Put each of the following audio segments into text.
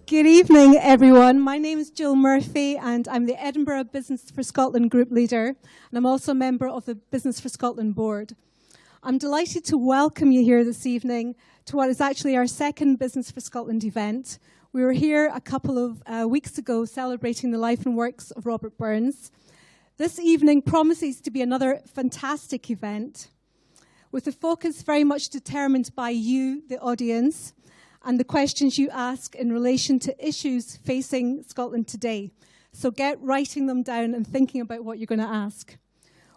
Good evening, everyone. My name is Jill Murphy, and I'm the Edinburgh Business for Scotland Group Leader, and I'm also a member of the Business for Scotland Board. I'm delighted to welcome you here this evening to what is actually our second Business for Scotland event. We were here a couple of weeks ago celebrating the life and works of Robert Burns. This evening promises to be another fantastic event, with the focus very much determined by you, the audience, and the questions you ask in relation to issues facing Scotland today. So get writing them down and thinking about what you're going to ask.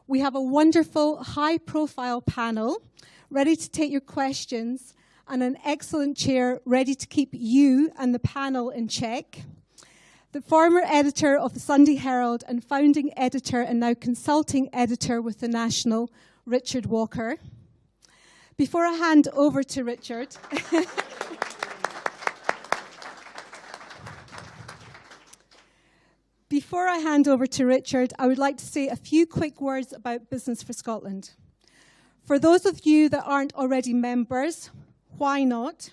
We have a wonderful, high-profile panel ready to take your questions and an excellent chair ready to keep you and the panel in check. The former editor of the Sunday Herald and founding editor and now consulting editor with the National, Richard Walker. Before I hand over to Richard... Before I hand over to Richard, I would like to say a few quick words about Business for Scotland. For those of you that aren't already members, why not?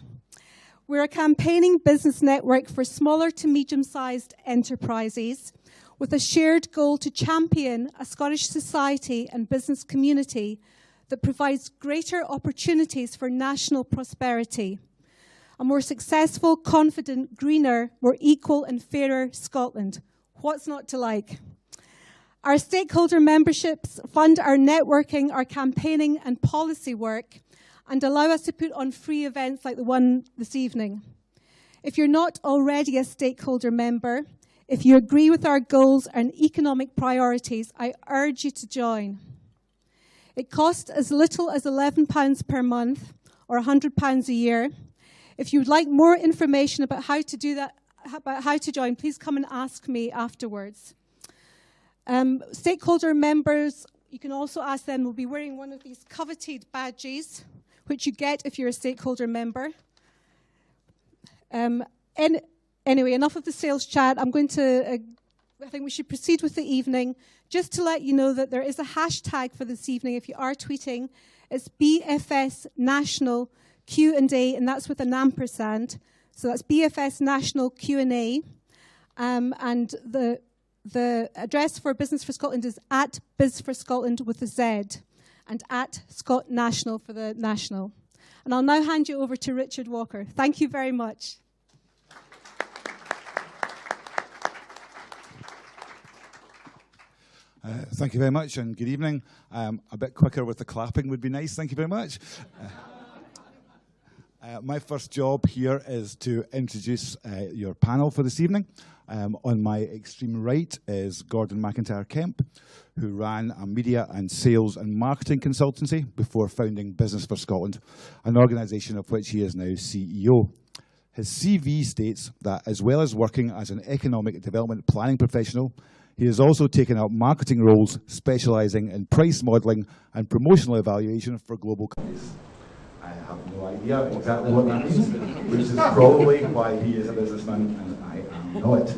We're a campaigning business network for smaller to medium-sized enterprises with a shared goal to champion a Scottish society and business community that provides greater opportunities for national prosperity. A more successful, confident, greener, more equal and fairer Scotland. What's not to like? Our stakeholder memberships fund our networking, our campaigning and policy work and allow us to put on free events like the one this evening. If you're not already a stakeholder member, if you agree with our goals and economic priorities, I urge you to join. It costs as little as £11 per month or £100 a year. If you would like more information about how to do that, about how to join, please come and ask me afterwards. Stakeholder members, you can also ask them, will be wearing one of these coveted badges, which you get if you're a stakeholder member. Anyway, enough of the sales chat. I think we should proceed with the evening. Just to let you know that there is a hashtag for this evening if you are tweeting. It's BFS National Q&A, and that's with an ampersand. So that's BFS National Q&A, and the address for Business for Scotland is at Biz for Scotland with a Z, and at Scott National for the National. And I'll now hand you over to Richard Walker. Thank you very much. Thank you very much, and good evening. A bit quicker with the clapping would be nice. Thank you very much. My first job here is to introduce your panel for this evening. On my extreme right is Gordon Macintyre-Kemp, who ran a media and sales and marketing consultancy before founding Business for Scotland, an organisation of which he is now CEO. His CV states that as well as working as an economic development planning professional, he has also taken up marketing roles specialising in price modelling and promotional evaluation for global companies. I have no idea exactly what that means, which is probably why he is a businessman and I am not.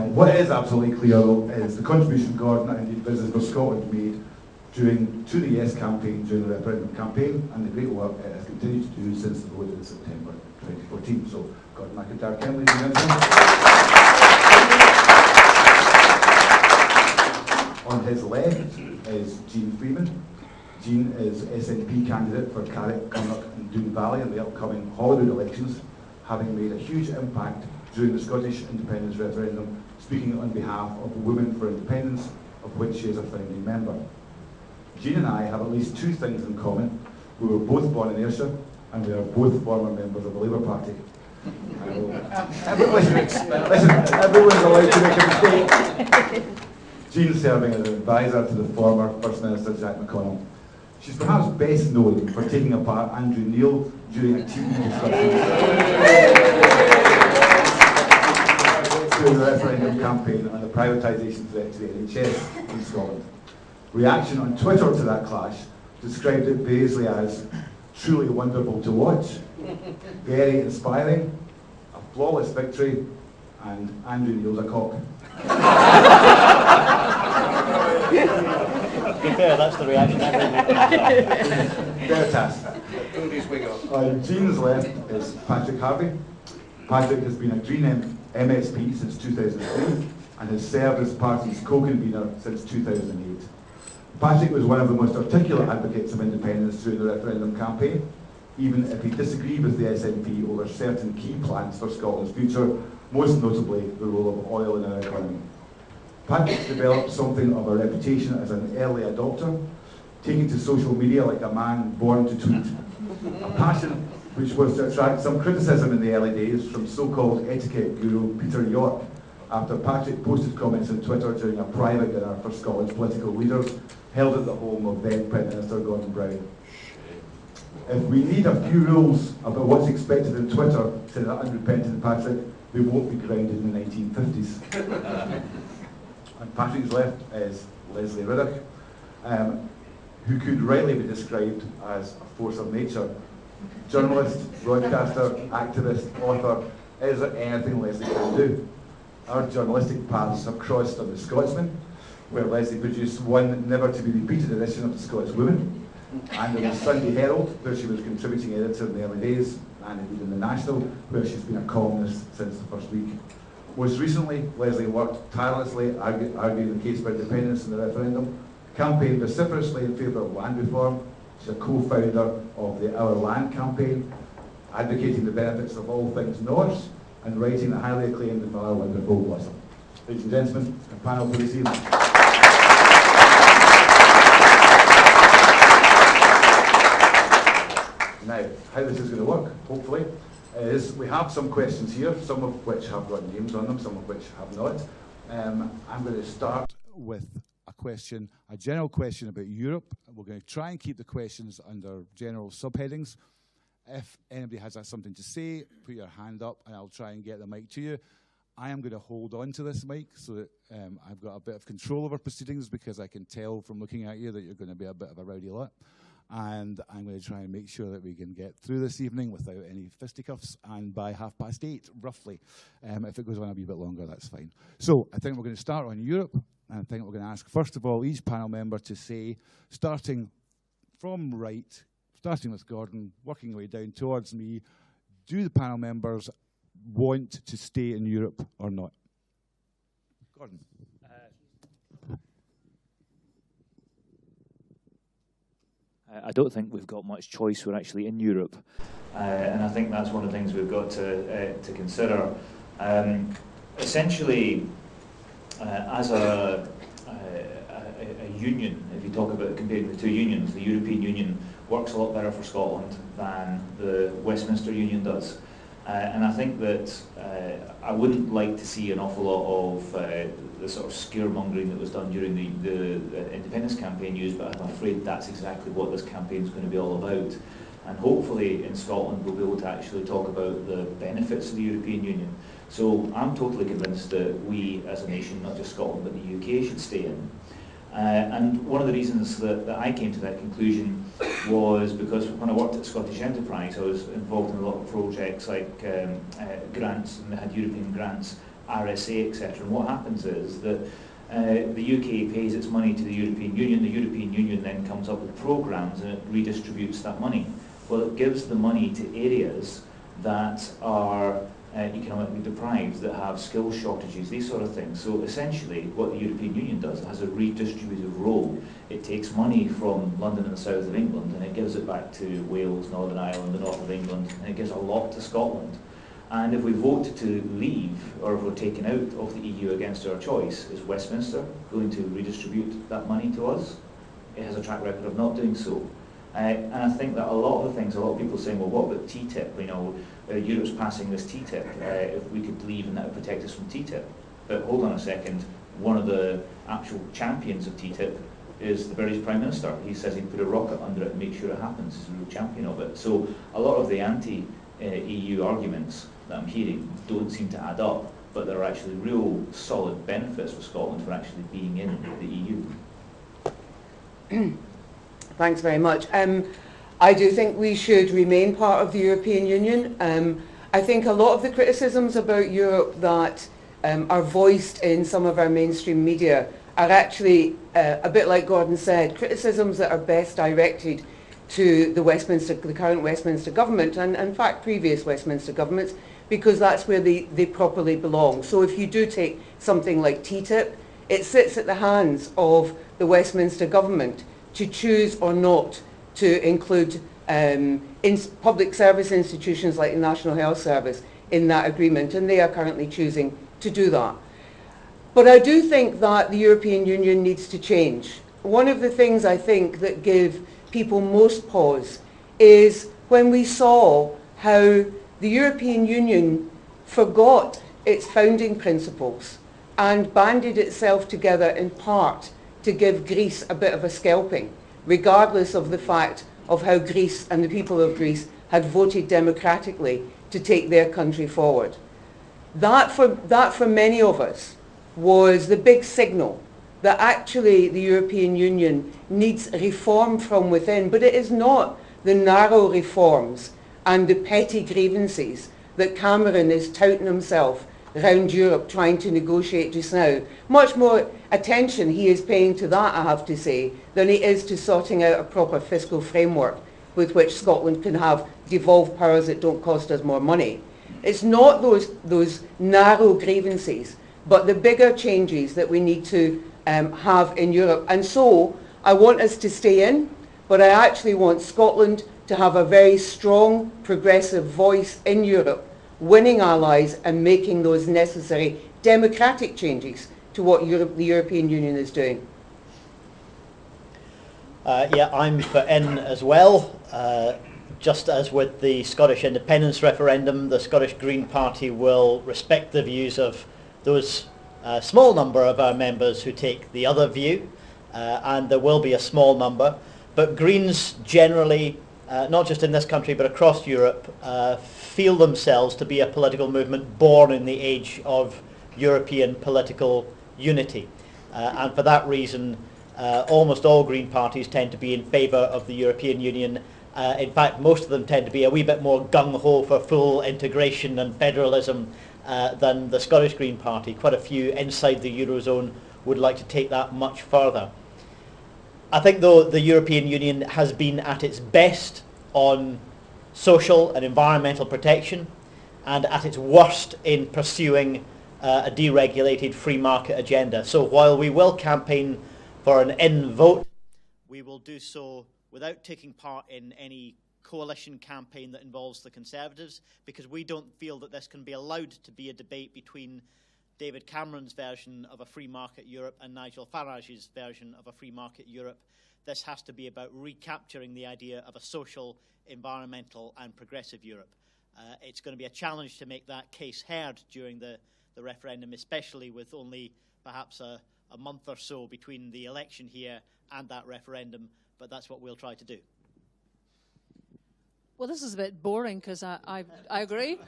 What is absolutely clear, though, is the contribution Gordon and indeed Business for Scotland made to the Yes campaign during the referendum campaign and the great work it has continued to do since the vote in September 2014. So, Gordon Macintyre-Kemp, ladies and gentlemen. On his left is Jeane Freeman. Jeane is SNP candidate for Carrick, Connacht and Doon Valley in the upcoming Holyrood elections, having made a huge impact during the Scottish independence referendum, speaking on behalf of Women for Independence, of which she is a founding member. Jeane and I have at least two things in common. We were both born in Ayrshire, and we are both former members of the Labour Party. Listen, everyone's allowed to make a mistake. Jeane serving as an advisor to the former First Minister Jack McConnell. She's perhaps best known for taking apart Andrew Neil during a TV discussion during the referendum campaign on the privatisation threat to the NHS in Scotland. Reaction on Twitter to that clash described it basically as truly wonderful to watch, very inspiring, a flawless victory, and Andrew Neil's a cock. To be fair, that's the reaction. Fair task. On Jeane's left is Patrick Harvie. Patrick has been a Green MSP since 2003 and has served as the party's co-convener since 2008. Patrick was one of the most articulate advocates of independence during the referendum campaign, even if he disagreed with the SNP over certain key plans for Scotland's future, most notably the role of oil in our economy. Patrick's developed something of a reputation as an early adopter, taking to social media like a man born to tweet, a passion which was to attract some criticism in the early days from so-called etiquette guru Peter York, after Patrick posted comments on Twitter during a private dinner for Scotland's political leaders held at the home of then Prime Minister Gordon Brown. If we need a few rules about what's expected on Twitter, said an unrepentant Patrick, they won't be grounded in the 1950s. On Patrick's left is Lesley Riddoch, who could rightly be described as a force of nature. Journalist, broadcaster, activist, author, is there anything Lesley can do? Our journalistic paths have crossed on The Scotsman, where Lesley produced one never-to-be-repeated edition of The Scots Woman, and in the Sunday Herald, where she was contributing editor in the early days, and indeed in the National, where she's been a columnist since the first week. Most recently, Lesley worked tirelessly arguing the case for independence in the referendum, campaigned vociferously in favour of land reform. She's a co-founder of the Our Land campaign, advocating the benefits of all things Norse, and writing the highly acclaimed and rather wonderful Blossom. Ladies and gentlemen, a panel for this evening. Now, how this is going to work, hopefully, is we have some questions here, some of which have got names on them, some of which have not. I'm going to start with a question, a general question about Europe. We're going to try and keep the questions under general subheadings. If anybody has something to say, put your hand up and I'll try and get the mic to you. I am going to hold on to this mic so that I've got a bit of control over proceedings, because I can tell from looking at you that you're going to be a bit of a rowdy lot. And I'm going to try and make sure that we can get through this evening without any fisticuffs, and by 8:30, roughly. If it goes on a wee bit longer, that's fine. So I think we're going to start on Europe, and I think we're going to ask, first of all, each panel member to say, starting from right, starting with Gordon, working our way down towards me, do the panel members want to stay in Europe or not? Gordon. I don't think we've got much choice. We're actually in Europe, and I think that's one of the things we've got to consider. Essentially, as a union, if you talk about comparing the two unions, the European Union works a lot better for Scotland than the Westminster Union does. And I think that I wouldn't like to see an awful lot of the sort of scaremongering that was done during the independence campaign used, but I'm afraid that's exactly what this campaign is going to be all about. And hopefully in Scotland we'll be able to actually talk about the benefits of the European Union. So I'm totally convinced that we as a nation, not just Scotland but the UK, should stay in. And one of the reasons that I came to that conclusion was because when I worked at Scottish Enterprise, I was involved in a lot of projects like grants, and they had European grants, RSA, etc. And what happens is that the UK pays its money to the European Union then comes up with programmes and it redistributes that money. Well, it gives the money to areas that are economically deprived, that have skill shortages, these sort of things. So essentially what the European Union does, it has a redistributive role. It takes money from London and the south of England and it gives it back to Wales, Northern Ireland, the north of England, and it gives a lot to Scotland. And if we vote to leave, or if we're taken out of the EU against our choice, is Westminster going to redistribute that money to us? It has a track record of not doing so. And I think that a lot of the things, a lot of people are saying, well, what about TTIP? You know, Europe's passing this TTIP. If we could leave and that would protect us from TTIP. But hold on a second, one of the actual champions of TTIP is the British Prime Minister. He says he'd put a rocket under it and make sure it happens. He's a real champion of it. So a lot of the anti-EU arguments that I'm hearing don't seem to add up, but there are actually real solid benefits for Scotland for actually being in the EU. Thanks very much. I do think we should remain part of the European Union. I think a lot of the criticisms about Europe that are voiced in some of our mainstream media are actually, a bit like Gordon said, criticisms that are best directed to the current Westminster government, and in fact previous Westminster governments, because that's where they properly belong. So if you do take something like TTIP, it sits at the hands of the Westminster government to choose or not to include in public service institutions like the National Health Service in that agreement, and they are currently choosing to do that. But I do think that the European Union needs to change. One of the things I think that give people most pause is when we saw how the European Union forgot its founding principles and banded itself together in part to give Greece a bit of a scalping, regardless of the fact of how Greece and the people of Greece had voted democratically to take their country forward. That for many of us was the big signal that actually the European Union needs reform from within, but it is not the narrow reforms and the petty grievances that Cameron is touting himself around Europe trying to negotiate just now. Much more attention he is paying to that, I have to say, than he is to sorting out a proper fiscal framework with which Scotland can have devolved powers that don't cost us more money. It's not those narrow grievances, but the bigger changes that we need to have in Europe. And so I want us to stay in, but I actually want Scotland to have a very strong progressive voice in Europe, winning allies and making those necessary democratic changes to what the European Union is doing. Yeah, I'm for in as well. Just as with the Scottish independence referendum, the Scottish Green Party will respect the views of those small number of our members who take the other view, and there will be a small number. But Greens generally, not just in this country but across Europe, feel themselves to be a political movement born in the age of European political unity. And for that reason, almost all Green parties tend to be in favour of the European Union. In fact, most of them tend to be a wee bit more gung-ho for full integration and federalism than the Scottish Green Party. Quite a few inside the Eurozone would like to take that much further. I think, though, the European Union has been at its best on social and environmental protection, and at its worst in pursuing a deregulated free market agenda. So while we will campaign for an in vote, we will do so without taking part in any coalition campaign that involves the Conservatives, because we don't feel that this can be allowed to be a debate between David Cameron's version of a free market Europe and Nigel Farage's version of a free market Europe. This has to be about recapturing the idea of a social, environmental and progressive Europe. It's going to be a challenge to make that case heard during the referendum, especially with only perhaps a month or so between the election here and that referendum, but that's what we'll try to do. Well, this is a bit boring because I agree.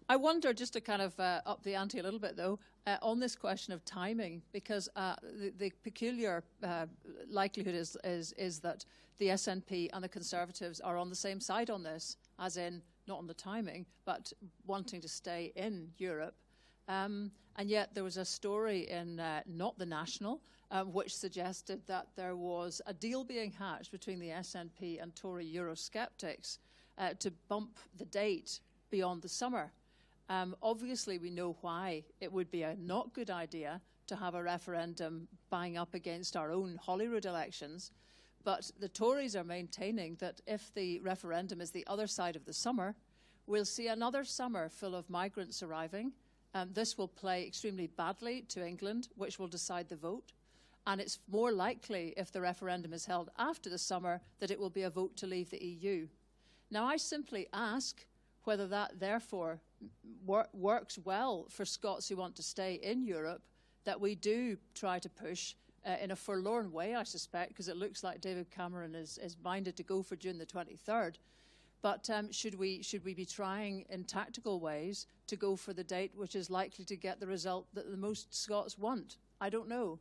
I wonder, just to kind of up the ante a little bit though, on this question of timing, because the peculiar likelihood is that the SNP and the Conservatives are on the same side on this, as in not on the timing, but wanting to stay in Europe. And yet there was a story in not the National, which suggested that there was a deal being hatched between the SNP and Tory Eurosceptics to bump the date beyond the summer. Obviously, we know why it would be a not good idea to have a referendum bang up against our own Holyrood elections, but the Tories are maintaining that if the referendum is the other side of the summer, we'll see another summer full of migrants arriving. This will play extremely badly to England, which will decide the vote. And it's more likely, if the referendum is held after the summer, that it will be a vote to leave the EU. Now, I simply ask whether that, therefore, works well for Scots who want to stay in Europe, that we do try to push in a forlorn way, I suspect, because it looks like David Cameron is minded to go for June the 23rd. But should we be trying in tactical ways to go for the date which is likely to get the result that the most Scots want? I don't know.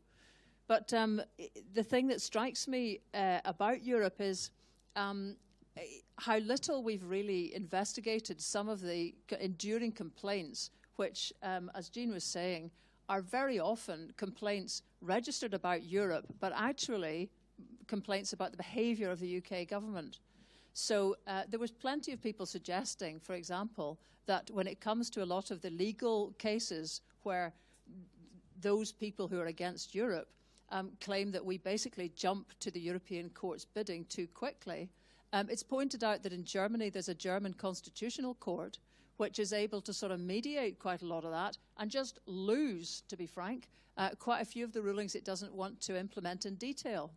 But the thing that strikes me about Europe is how little we've really investigated some of the enduring complaints, which, as Jeane was saying, are very often complaints registered about Europe, but actually complaints about the behaviour of the UK government. So there was plenty of people suggesting, for example, that when it comes to a lot of the legal cases where those people who are against Europe claim that we basically jump to the European court's bidding too quickly, it's pointed out that in Germany there's a German constitutional court which is able to sort of mediate quite a lot of that and just lose, to be frank, quite a few of the rulings it doesn't want to implement in detail.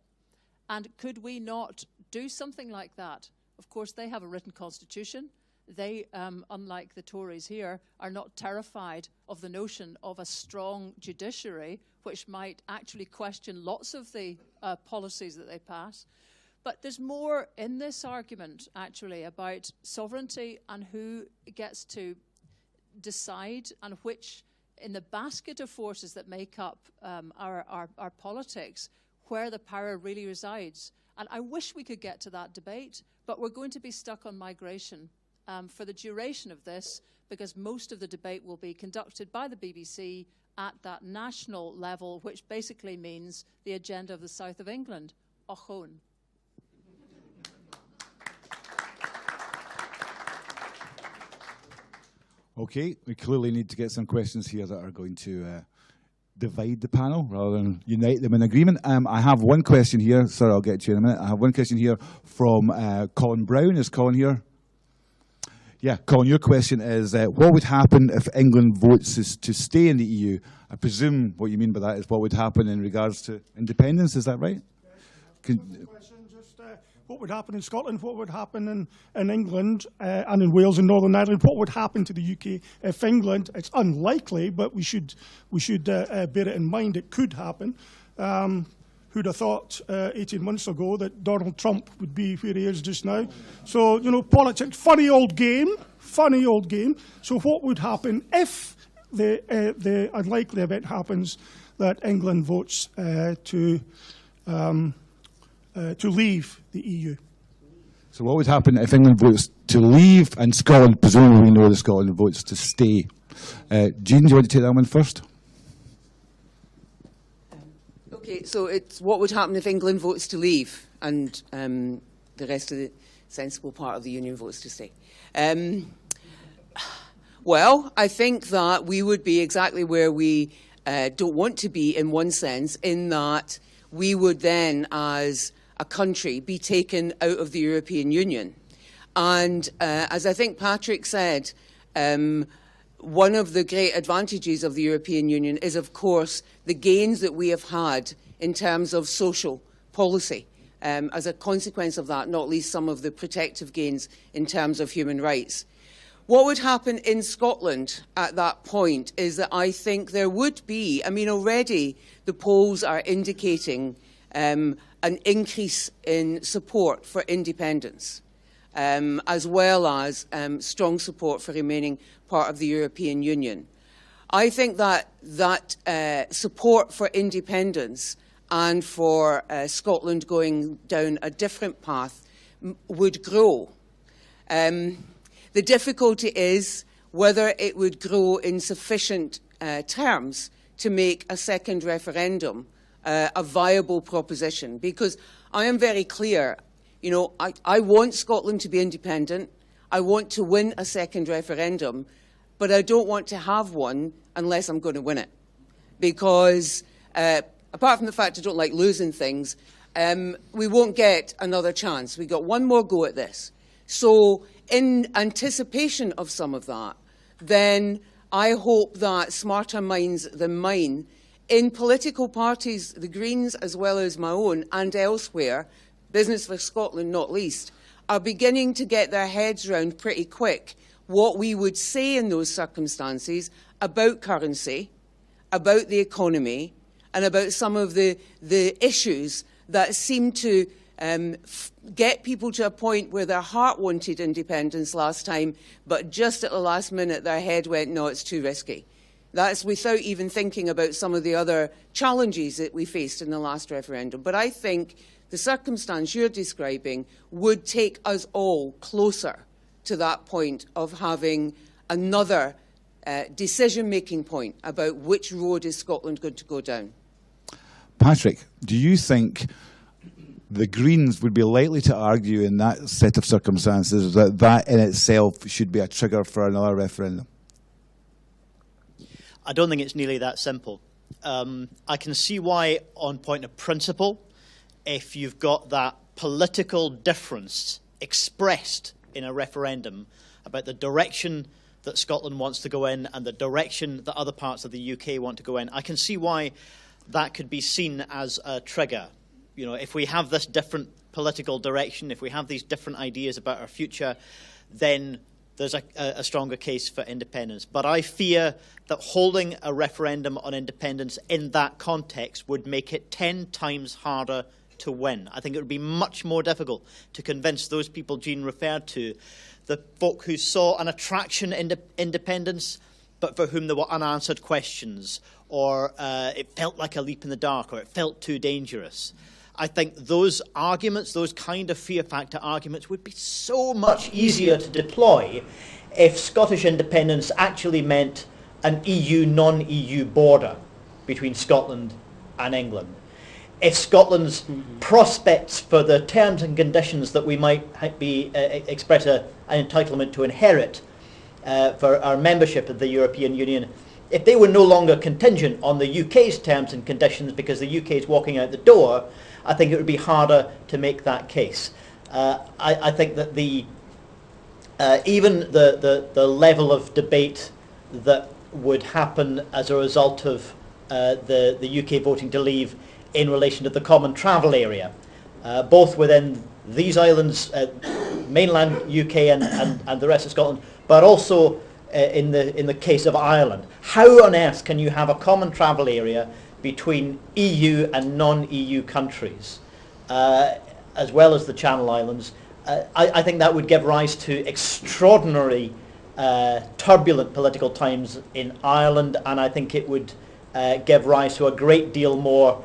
And could we not do something like that? Of course, they have a written constitution. They, unlike the Tories here, are not terrified of the notion of a strong judiciary which might actually question lots of the policies that they pass. But there's more in this argument, actually, about sovereignty and who gets to decide and which, in the basket of forces that make up our politics, where the power really resides. And I wish we could get to that debate, but we're going to be stuck on migration for the duration of this, because most of the debate will be conducted by the BBC at that national level, which basically means the agenda of the south of England. Ochone. Okay, we clearly need to get some questions here that are going to divide the panel rather than unite them in agreement. I have one question here. Sorry, I'll get to you in a minute. I have one question here from Colin Brown. Is Colin here? Yeah, Colin, your question is, what would happen if England votes to stay in the EU? I presume what you mean by that is what would happen in regards to independence. Is that right? What would happen in Scotland, what would happen in England and in Wales and Northern Ireland, what would happen to the UK if England, it's unlikely, but we should bear it in mind, it could happen. Who'd have thought 18 months ago that Donald Trump would be where he is just now? So, you know, politics, funny old game. So what would happen if the unlikely event happens that England votes to leave the EU? So what would happen if England votes to leave and Scotland, presumably we know that Scotland votes to stay? Jeane, do you want to take that one first? Okay, so it's what would happen if England votes to leave and the rest of the sensible part of the Union votes to stay. Well, I think that we would be exactly where we don't want to be in one sense, in that we would then, as a country, be taken out of the European Union. And as I think Patrick said, one of the great advantages of the European Union is, of course, the gains that we have had in terms of social policy. As a consequence of that, not least some of the protective gains in terms of human rights. What would happen in Scotland at that point is that I think there would be, I mean, already the polls are indicating an increase in support for independence, as well as strong support for remaining part of the European Union. I think that support for independence and for Scotland going down a different path would grow. The difficulty is whether it would grow in sufficient terms to make a second referendum a viable proposition. Because I am very clear, you know, I want Scotland to be independent. I want to win a second referendum, but I don't want to have one unless I'm going to win it. Because apart from the fact I don't like losing things, we won't get another chance. We got one more go at this. So in anticipation of some of that, then I hope that smarter minds than mine in political parties, the Greens as well as my own and elsewhere, Business for Scotland not least, are beginning to get their heads round pretty quick what we would say in those circumstances about currency, about the economy, and about some of the issues that seem to get people to a point where their heart wanted independence last time, but just at the last minute their head went, no, it's too risky. That's without even thinking about some of the other challenges that we faced in the last referendum. But I think the circumstance you're describing would take us all closer to that point of having another decision-making point about which road is Scotland going to go down. Patrick, do you think the Greens would be likely to argue in that set of circumstances that that in itself should be a trigger for another referendum. I don't think it's nearly that simple. I can see why, on point of principle, if you've got that political difference expressed in a referendum about the direction that Scotland wants to go in and the direction that other parts of the UK want to go in, I can see why that could be seen as a trigger. You know, if we have this different political direction, if we have these different ideas about our future, then there's a stronger case for independence. But I fear that holding a referendum on independence in that context would make it 10 times harder to win. I think it would be much more difficult to convince those people Jeane referred to, the folk who saw an attraction in independence, but for whom there were unanswered questions, or it felt like a leap in the dark, or it felt too dangerous. I think those arguments, those kind of fear factor arguments, would be so much easier to deploy if Scottish independence actually meant an EU, non-EU border between Scotland and England. If Scotland's prospects for the terms and conditions that we might express an entitlement to inherit for our membership of the European Union, if they were no longer contingent on the UK's terms and conditions because the UK is walking out the door, I think it would be harder to make that case. I think that even the level of debate that would happen as a result of the UK voting to leave in relation to the common travel area, both within these islands, mainland UK and the rest of Scotland, but also in the case of Ireland. How on earth can you have a common travel area between EU and non-EU countries, as well as the Channel Islands? I think that would give rise to extraordinary turbulent political times in Ireland, and I think it would give rise to a great deal more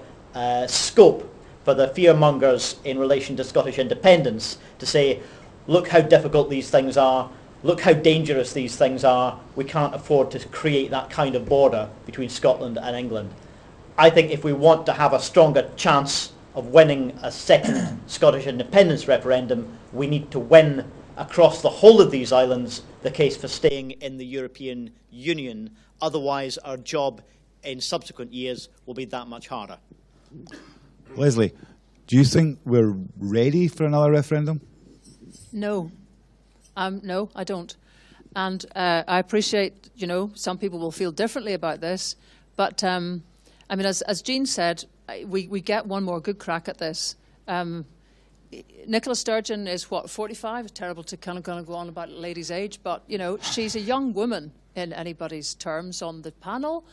scope for the fearmongers in relation to Scottish independence to say, look how difficult these things are, look how dangerous these things are, we can't afford to create that kind of border between Scotland and England. I think if we want to have a stronger chance of winning a second Scottish independence referendum, we need to win across the whole of these islands the case for staying in the European Union. Otherwise, our job in subsequent years will be that much harder. Lesley, do you think we're ready for another referendum? No. No, I don't. And I appreciate, some people will feel differently about this. But, I mean, as Jeane said, we get one more good crack at this. Nicola Sturgeon is, 45? It's terrible to kind of go on about a lady's age. But, she's a young woman in anybody's terms on the panel.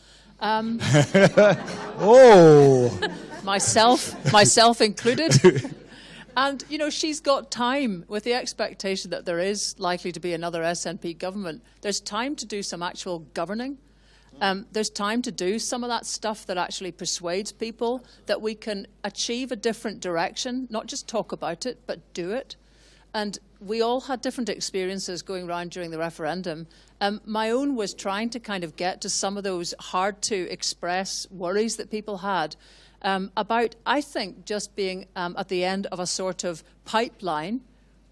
Oh! myself included. And, she's got time with the expectation that there is likely to be another SNP government. There's time to do some actual governing. There's time to do some of that stuff that actually persuades people that we can achieve a different direction, not just talk about it, but do it. And we all had different experiences going around during the referendum. My own was trying to kind of get to some of those hard to express worries that people had about, I think, just being at the end of a sort of pipeline,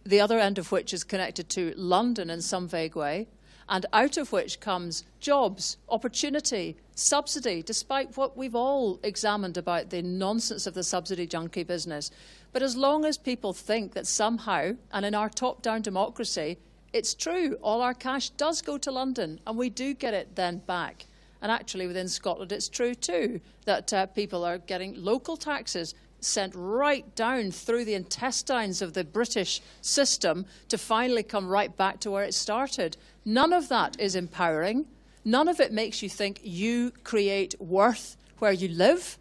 the other end of which is connected to London in some vague way, and out of which comes jobs, opportunity, subsidy, despite what we've all examined about the nonsense of the subsidy junkie business. But as long as people think that somehow, and in our top-down democracy, it's true, all our cash does go to London, and we do get it then back. And actually within Scotland it's true too, that people are getting local taxes sent right down through the intestines of the British system to finally come right back to where it started. None of that is empowering. None of it makes you think you create worth where you live.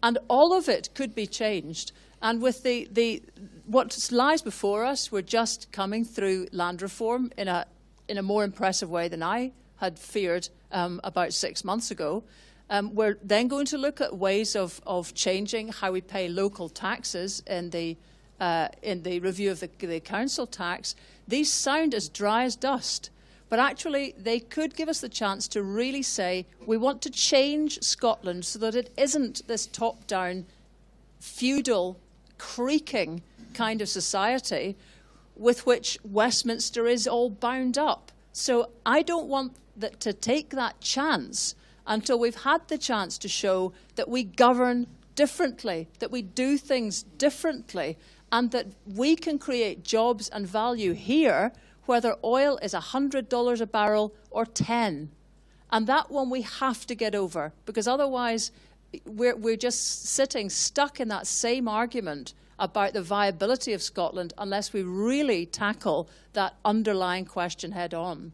And all of it could be changed. And with what lies before us, we're just coming through land reform in a more impressive way than I had feared about 6 months ago. We're then going to look at ways of changing how we pay local taxes in the review of the council tax. These sound as dry as dust, but actually they could give us the chance to really say we want to change Scotland so that it isn't this top-down feudal creaking kind of society with which Westminster is all bound up. So I don't want to take that chance until we've had the chance to show that we govern differently, that we do things differently, and that we can create jobs and value here, whether oil is $100 a barrel or 10. And that one we have to get over, because otherwise we're just sitting stuck in that same argument about the viability of Scotland unless we really tackle that underlying question head on.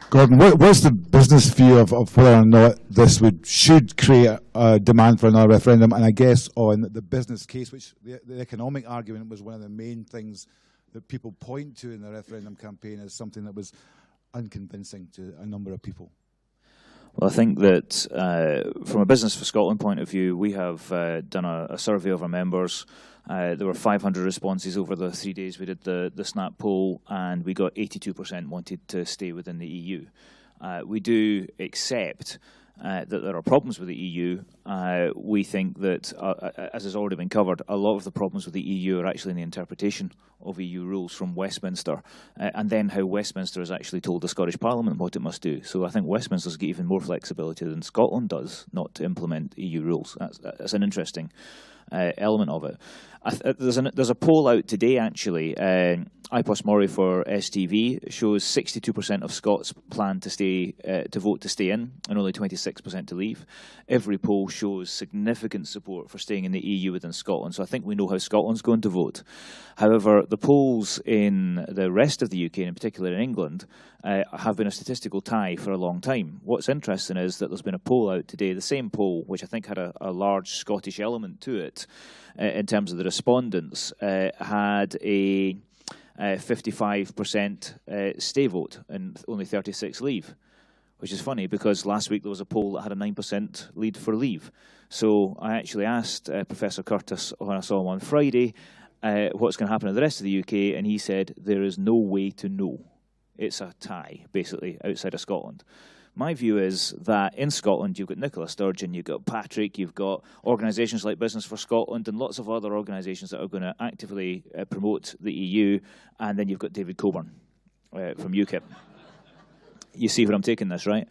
Gordon, what's the business view of whether or not this should create a demand for another referendum? And I guess on the business case, which the economic argument was one of the main things that people point to in the referendum campaign as something that was unconvincing to a number of people. Well, I think that from a Business for Scotland point of view, we have done a survey of our members. There were 500 responses over the 3 days we did the SNAP poll, and we got 82% wanted to stay within the EU. We do accept that there are problems with the EU. We think that, as has already been covered, a lot of the problems with the EU are actually in the interpretation of EU rules from Westminster, and then how Westminster has actually told the Scottish Parliament what it must do. So I think Westminster's got even more flexibility than Scotland does not to implement EU rules. That's an interesting element of it. There's a poll out today, actually. Ipos Mori for STV shows 62% of Scots plan to vote to stay in, and only 26% to leave. Every poll shows significant support for staying in the EU within Scotland, so I think we know how Scotland's going to vote. However, the polls in the rest of the UK, and in particular in England, have been a statistical tie for a long time. What's interesting is that there's been a poll out today, the same poll, which I think had a large Scottish element to it, in terms of the respondents, had a 55% stay vote and only 36 leave, which is funny because last week there was a poll that had a 9% lead for leave. So I actually asked Professor Curtis when I saw him on Friday what's going to happen in the rest of the UK, and he said there is no way to know. It's a tie, basically, outside of Scotland. My view is that in Scotland you've got Nicola Sturgeon, you've got Patrick, you've got organisations like Business for Scotland and lots of other organisations that are going to actively promote the EU, and then you've got David Coburn from UKIP. You see where I'm taking this, right?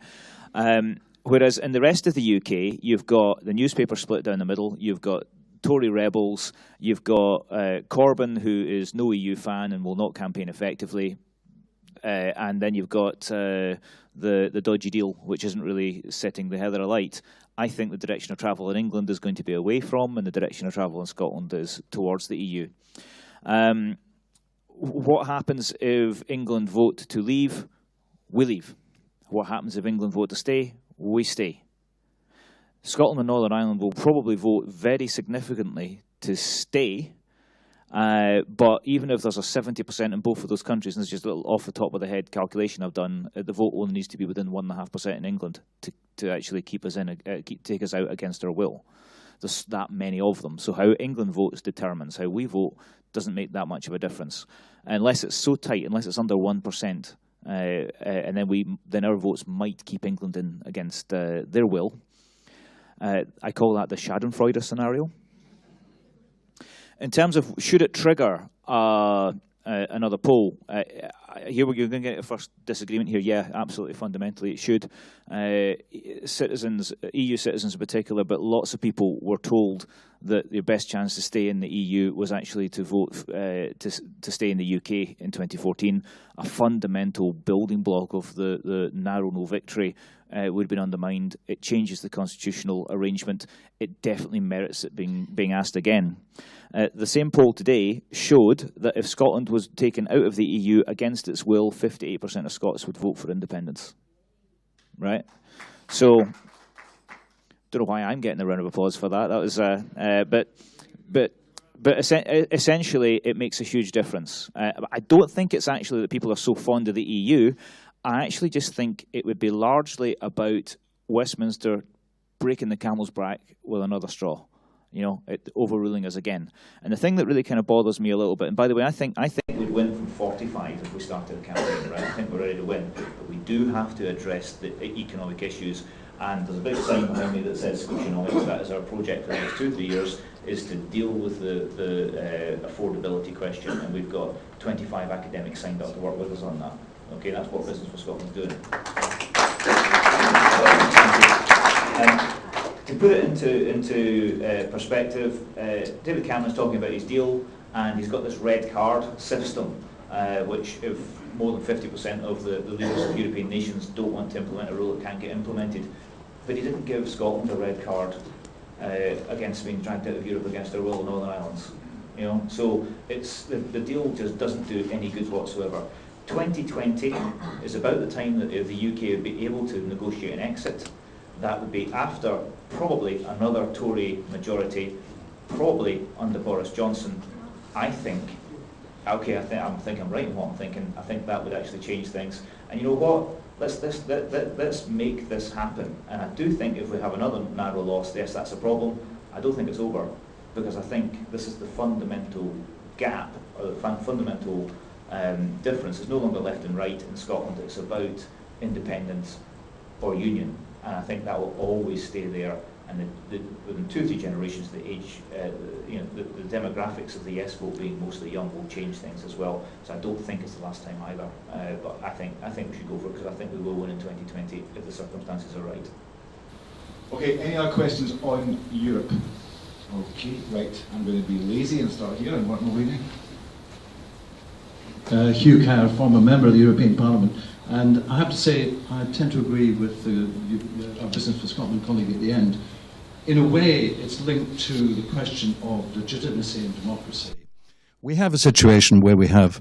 Whereas in the rest of the UK, you've got the newspaper split down the middle, you've got Tory rebels, you've got Corbyn, who is no EU fan and will not campaign effectively, and then you've got the dodgy deal, which isn't really setting the heather alight. I think the direction of travel in England is going to be away from, and the direction of travel in Scotland is towards the EU. What happens if England vote to leave? We leave. What happens if England vote to stay? We stay. Scotland and Northern Ireland will probably vote very significantly to stay, but even if there's a 70% in both of those countries, and it's just a little off the top of the head calculation I've done, the vote only needs to be within 1.5% in England to actually keep us in, take us out against our will. There's that many of them. So how England votes determines how we vote. Doesn't make that much of a difference, unless it's so tight, unless it's under 1%, and then our votes might keep England in against their will. I call that the Schadenfreude scenario. In terms of should it trigger another poll, here we're going to get a first disagreement here. Yeah, absolutely, fundamentally it should. Citizens, EU citizens in particular, but lots of people were told that their best chance to stay in the EU was actually to vote to stay in the UK in 2014. A fundamental building block of the narrow no victory would have been undermined. It changes the constitutional arrangement. It definitely merits it being asked again. The same poll today showed that if Scotland was taken out of the EU against its will, 58% of Scots would vote for independence. Right? So, don't know why I'm getting a round of applause for that. That was, but essentially, it makes a huge difference. I don't think it's actually that people are so fond of the EU. I actually just think it would be largely about Westminster breaking the camel's back with another straw, overruling us again. And the thing that really kind of bothers me a little bit, and by the way, I think we'd win from 45 if we started a campaign, right? I think we're ready to win. But we do have to address the economic issues, And there's a big sign behind me that says Scotianomics. That is our project for the next 2 or 3 years, is to deal with the affordability question, and we've got 25 academics signed up to work with us on that. Okay, that's what Business for Scotland's doing. To put it into perspective, David Cameron's talking about his deal, and he's got this red card system, which if more than 50% of the leaders of European nations don't want to implement a rule, it can't get implemented. But he didn't give Scotland a red card against being dragged out of Europe against their will in Northern Irelands. You know, so it's the deal just doesn't do any good whatsoever. 2020 is about the time that the UK would be able to negotiate an exit. That would be after probably another Tory majority, probably under Boris Johnson. I think, okay, I think I'm right in what I'm thinking. I think that would actually change things. And you know what? Let's make this happen. And I do think if we have another narrow loss, yes, that's a problem. I don't think it's over, because I think this is the fundamental gap, or the fundamental difference. It's no longer left and right in Scotland. It's about independence or union. And I think that will always stay there. And within 2 or 3 generations, the age, the demographics of the yes vote being mostly young will change things as well. So I don't think it's the last time either. But I think we should go for it, because I think we will win in 2020 if the circumstances are right. Okay, any other questions on Europe? Okay, right. I'm going to be lazy and start here and work my way down. Hugh Kerr, former member of the European Parliament. And I have to say, I tend to agree with our Business for Scotland colleague at the end. In a way, it's linked to the question of legitimacy and democracy. We have a situation where we have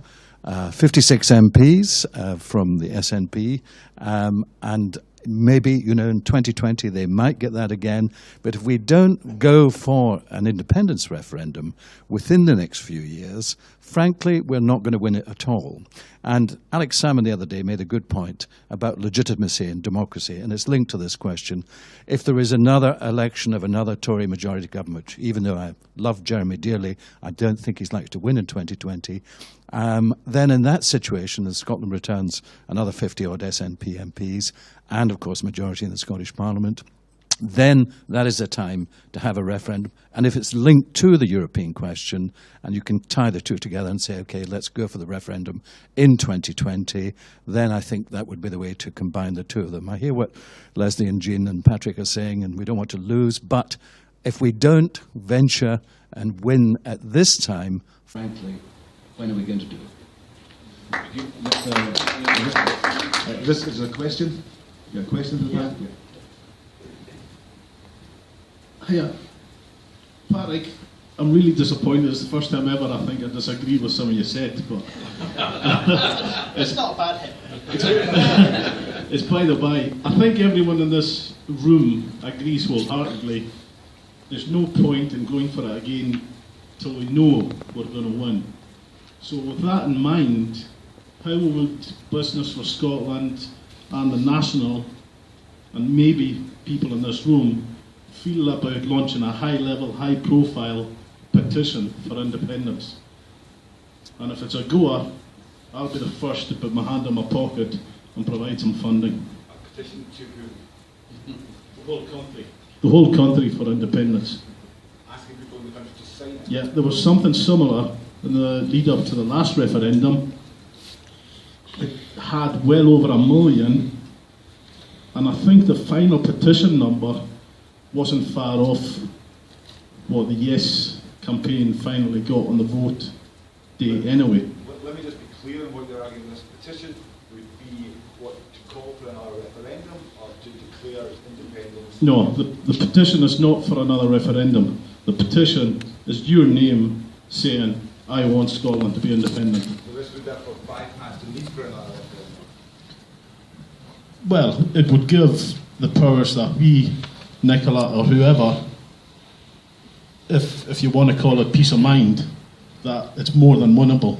56 MPs from the SNP, and maybe, in 2020 they might get that again. But if we don't go for an independence referendum within the next few years, frankly, we're not going to win it at all. And Alex Salmon the other day made a good point about legitimacy and democracy, and it's linked to this question. If there is another election of another Tory majority government, even though I love Jeremy dearly, I don't think he's likely to win in 2020, then in that situation, as Scotland returns another 50-odd SNP MPs, and of course majority in the Scottish Parliament, then that is a time to have a referendum. And if it's linked to the European question, and you can tie the two together and say, okay, let's go for the referendum in 2020, then I think that would be the way to combine the two of them. I hear what Lesley and Jeane and Patrick are saying, and we don't want to lose, but if we don't venture and win at this time, frankly, when are we going to do it? This is a question. You got a question to that? Yeah. Hiya. Patrick, I'm really disappointed. It's the first time ever I think I disagree with something you said, but It's not a bad hit. It's by the by. I think everyone in this room agrees wholeheartedly there's no point in going for it again till we know we're going to win. So with that in mind, how would Business for Scotland and the National, and maybe people in this room, feel about launching a high-level, high-profile petition for independence? And if it's a goer, I'll be the first to put my hand in my pocket and provide some funding. A petition to who? The whole country. The whole country for independence. Asking people in the country to sign it? Yeah, there was something similar in the lead-up to the last referendum. It had well over 1 million, and I think the final petition number wasn't far off what the Yes campaign finally got on the vote day anyway. Let me just be clear on what you're arguing. This petition would be what, to call for another referendum or to declare independence? No, the petition is not for another referendum. The petition is your name saying, I want Scotland to be independent. So this would therefore bypass the need for another referendum? Well, it would give the powers that we, Nicola or whoever, if you want to call it peace of mind, that it's more than winnable.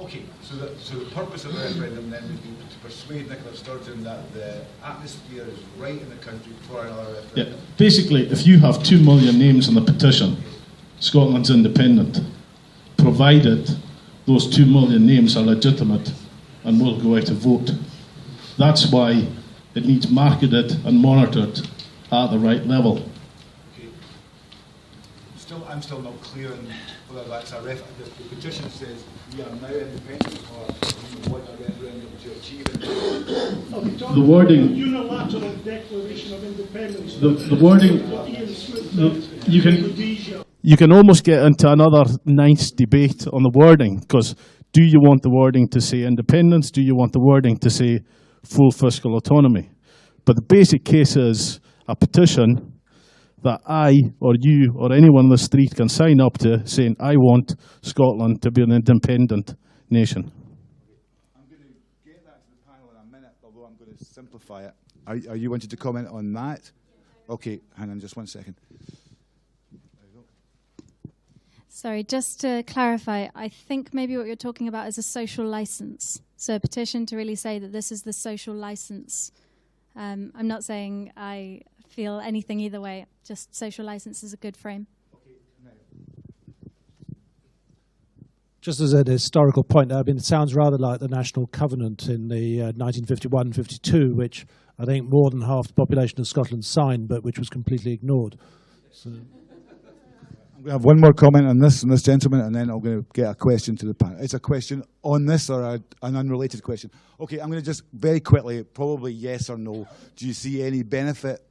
Okay, so the purpose of the referendum then would be to persuade Nicola Sturgeon that the atmosphere is right in the country for another referendum? Yeah, basically, if you have 2 million names on the petition, Scotland's independent, provided those 2 million names are legitimate and will go out to vote. That's why It needs marketed and monitored at the right level. Okay. I'm still not clear on whether that's a the petition says we are now independent or we want a referendum to achieve it. The wording. Unilateral declaration of independence. The wording. You can almost get into another nice debate on the wording, because do you want the wording to say independence? Do you want the wording to say full fiscal autonomy? But the basic case is a petition that I or you or anyone on the street can sign up to saying, I want Scotland to be an independent nation. I'm going to get that to the panel in a minute, although I'm going to simplify it. Are you wanting to comment on that? Okay, hang on just 1 second. Sorry, just to clarify, I think maybe what you're talking about is a social license. So a petition to really say that this is the social license. I'm not saying I feel anything either way, just social license is a good frame. Just as a historical point, I mean, it sounds rather like the National Covenant in the 1951-52, which I think more than half the population of Scotland signed, but which was completely ignored. So. We have one more comment on this from this gentleman, and then I'm going to get a question to the panel. It's a question on this or an unrelated question? Okay, I'm going to just very quickly, probably yes or no. Do you see any benefit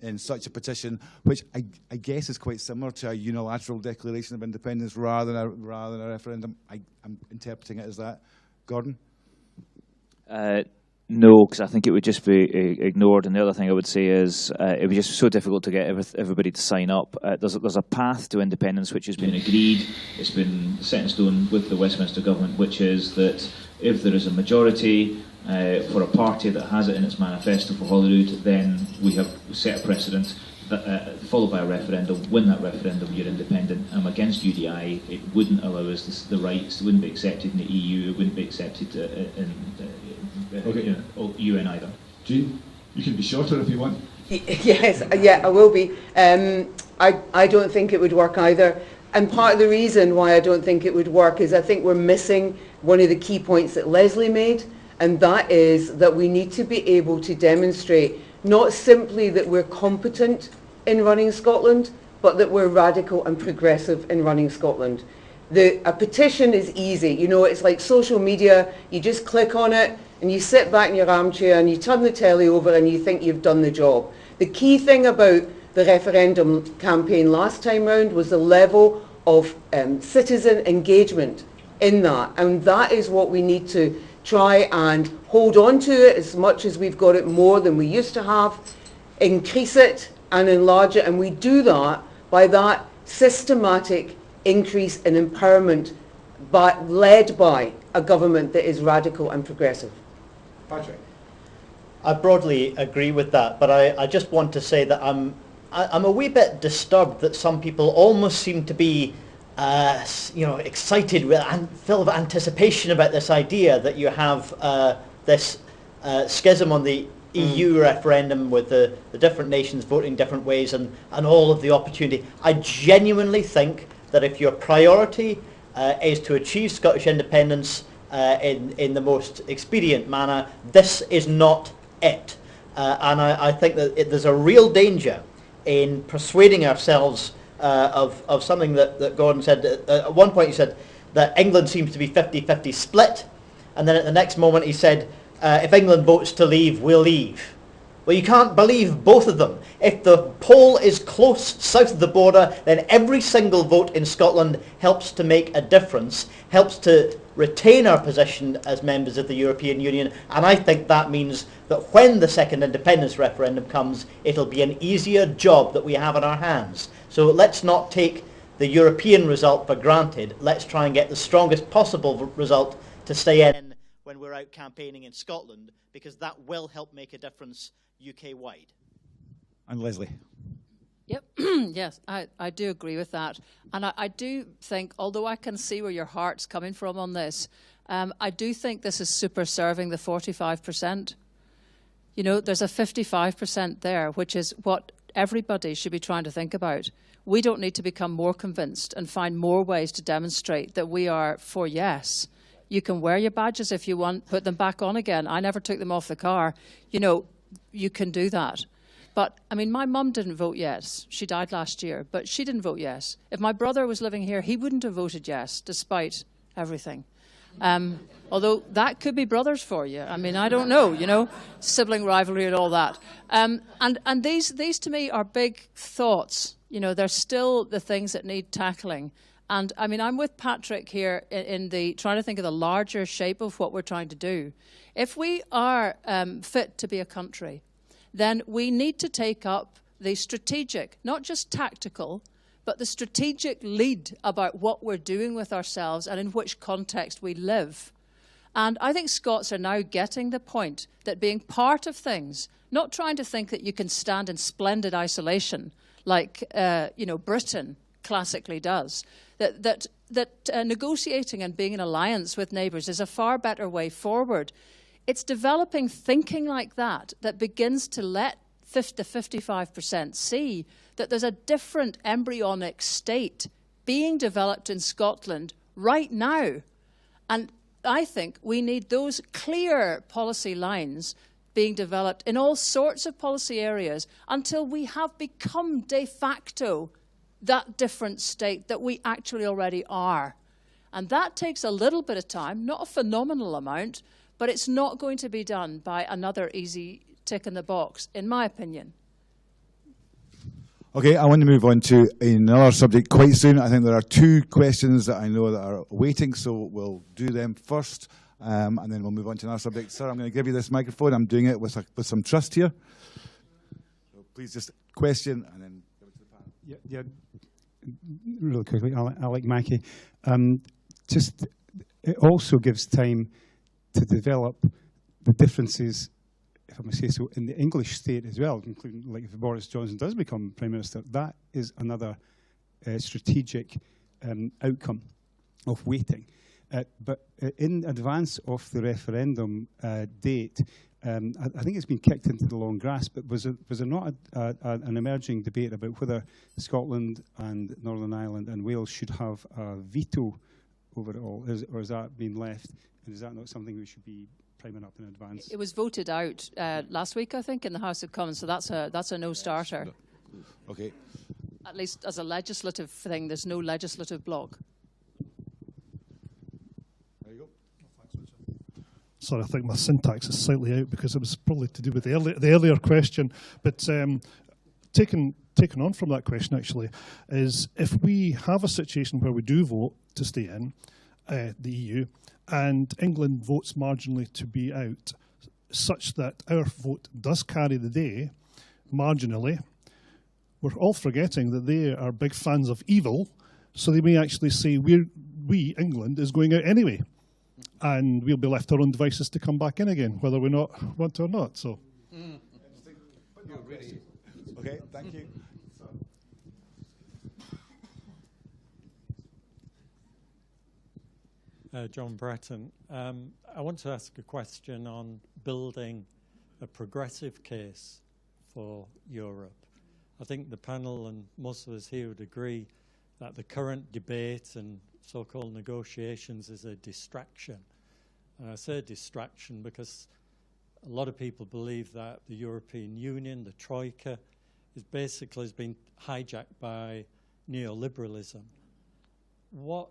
in such a petition, which I guess is quite similar to a unilateral declaration of independence rather than a referendum? I'm interpreting it as that. Gordon? No, because I think it would just be ignored. And the other thing I would say is it would be just so difficult to get everybody to sign up. There's a path to independence which has been agreed. It's been set in stone with the Westminster government, which is that if there is a majority for a party that has it in its manifesto for Holyrood, then we have set a precedent, followed by a referendum. Win that referendum, you're independent. Against UDI, it wouldn't allow us the rights. It wouldn't be accepted in the EU. It wouldn't be accepted in UN either. Jeane, you can be shorter if you want. Yes, yeah, I will be. I don't think it would work either. And part of the reason why I don't think it would work is I think we're missing one of the key points that Lesley made, and that is that we need to be able to demonstrate not simply that we're competent in running Scotland, but that we're radical and progressive in running Scotland. A petition is easy. You know, it's like social media. You just click on it, and you sit back in your armchair, and you turn the telly over, and you think you've done the job. The key thing about the referendum campaign last time round was the level of citizen engagement in that. And that is what we need to try and hold on to it as much as we've got it more than we used to have, increase it and enlarge it. And we do that by that systematic increase in empowerment led by a government that is radical and progressive. Patrick? I broadly agree with that, but I just want to say that I'm a wee bit disturbed that some people almost seem to be excited and filled with anticipation about this idea that you have this schism on the EU referendum with the different nations voting different ways and all of the opportunity. I genuinely think that if your priority is to achieve Scottish independence in the most expedient manner, this is not it. And I think that there's a real danger in persuading ourselves of something that Gordon said. At one point he said that England seems to be 50-50 split, and then at the next moment he said, if England votes to leave, we'll leave. Well, you can't believe both of them. If the poll is close south of the border, then every single vote in Scotland helps to make a difference, helps to retain our position as members of the European Union, and I think that means that when the second independence referendum comes, it'll be an easier job that we have in our hands. So let's not take the European result for granted. Let's try and get the strongest possible result to stay in when we're out campaigning in Scotland, because that will help make a difference UK-wide. And Lesley? Yep, yes, I do agree with that. And I do think, although I can see where your heart's coming from on this, I do think this is super serving the 45%. You know, there's a 55% there, which is what everybody should be trying to think about. We don't need to become more convinced and find more ways to demonstrate that we are for yes. You can wear your badges if you want, put them back on again. I never took them off the car. You know, you can do that. But, I mean, my mum didn't vote yes. She died last year, but she didn't vote yes. If my brother was living here, he wouldn't have voted yes, despite everything. Although that could be brothers for you. I mean, I don't know, you know, sibling rivalry and all that. And these to me are big thoughts. You know, they're still the things that need tackling. And I mean, I'm with Patrick here in the trying to think of the larger shape of what we're trying to do. If we are fit to be a country, then we need to take up the strategic, not just tactical, but the strategic lead about what we're doing with ourselves and in which context we live. And I think Scots are now getting the point that being part of things, not trying to think that you can stand in splendid isolation like you know, Britain classically does, that negotiating and being in alliance with neighbours is a far better way forward. It's developing thinking like that begins to let 55% see that there's a different embryonic state being developed in Scotland right now. And I think we need those clear policy lines being developed in all sorts of policy areas until we have become de facto that different state that we actually already are. And that takes a little bit of time, not a phenomenal amount, but it's not going to be done by another easy tick in the box, in my opinion. Okay, I want to move on to another subject quite soon. I think there are two questions that I know that are waiting, so we'll do them first, and then we'll move on to another subject. Sir, I'm going to give you this microphone. I'm doing it with some trust here. So please just question and then give it to the panel. Yeah, really quickly, Alec Mackey. Just, it also gives time to develop the differences, if I may say so, in the English state as well, including like if Boris Johnson does become Prime Minister. That is another strategic outcome of waiting. But in advance of the referendum date, I think it's been kicked into the long grass, but was there not an emerging debate about whether Scotland and Northern Ireland and Wales should have a veto over it all, or has that been left? And is that not something we should be priming up in advance? It was voted out last week, I think, in the House of Commons, so that's a no-starter. Okay. At least as a legislative thing, there's no legislative block. There you go. Sorry, I think my syntax is slightly out because it was probably to do with the earlier question. But taking on from that question, actually, is if we have a situation where we do vote to stay in the EU, and England votes marginally to be out, such that our vote does carry the day, marginally, we're all forgetting that they are big fans of evil, so they may actually say, we, England, is going out anyway, and we'll be left to our own devices to come back in again, whether we not want to or not. So. Okay, thank you. John Breton. I want to ask a question on building a progressive case for Europe. I think the panel and most of us here would agree that the current debate and so-called negotiations is a distraction. And I say distraction because a lot of people believe that the European Union, the Troika, is basically has been hijacked by neoliberalism. What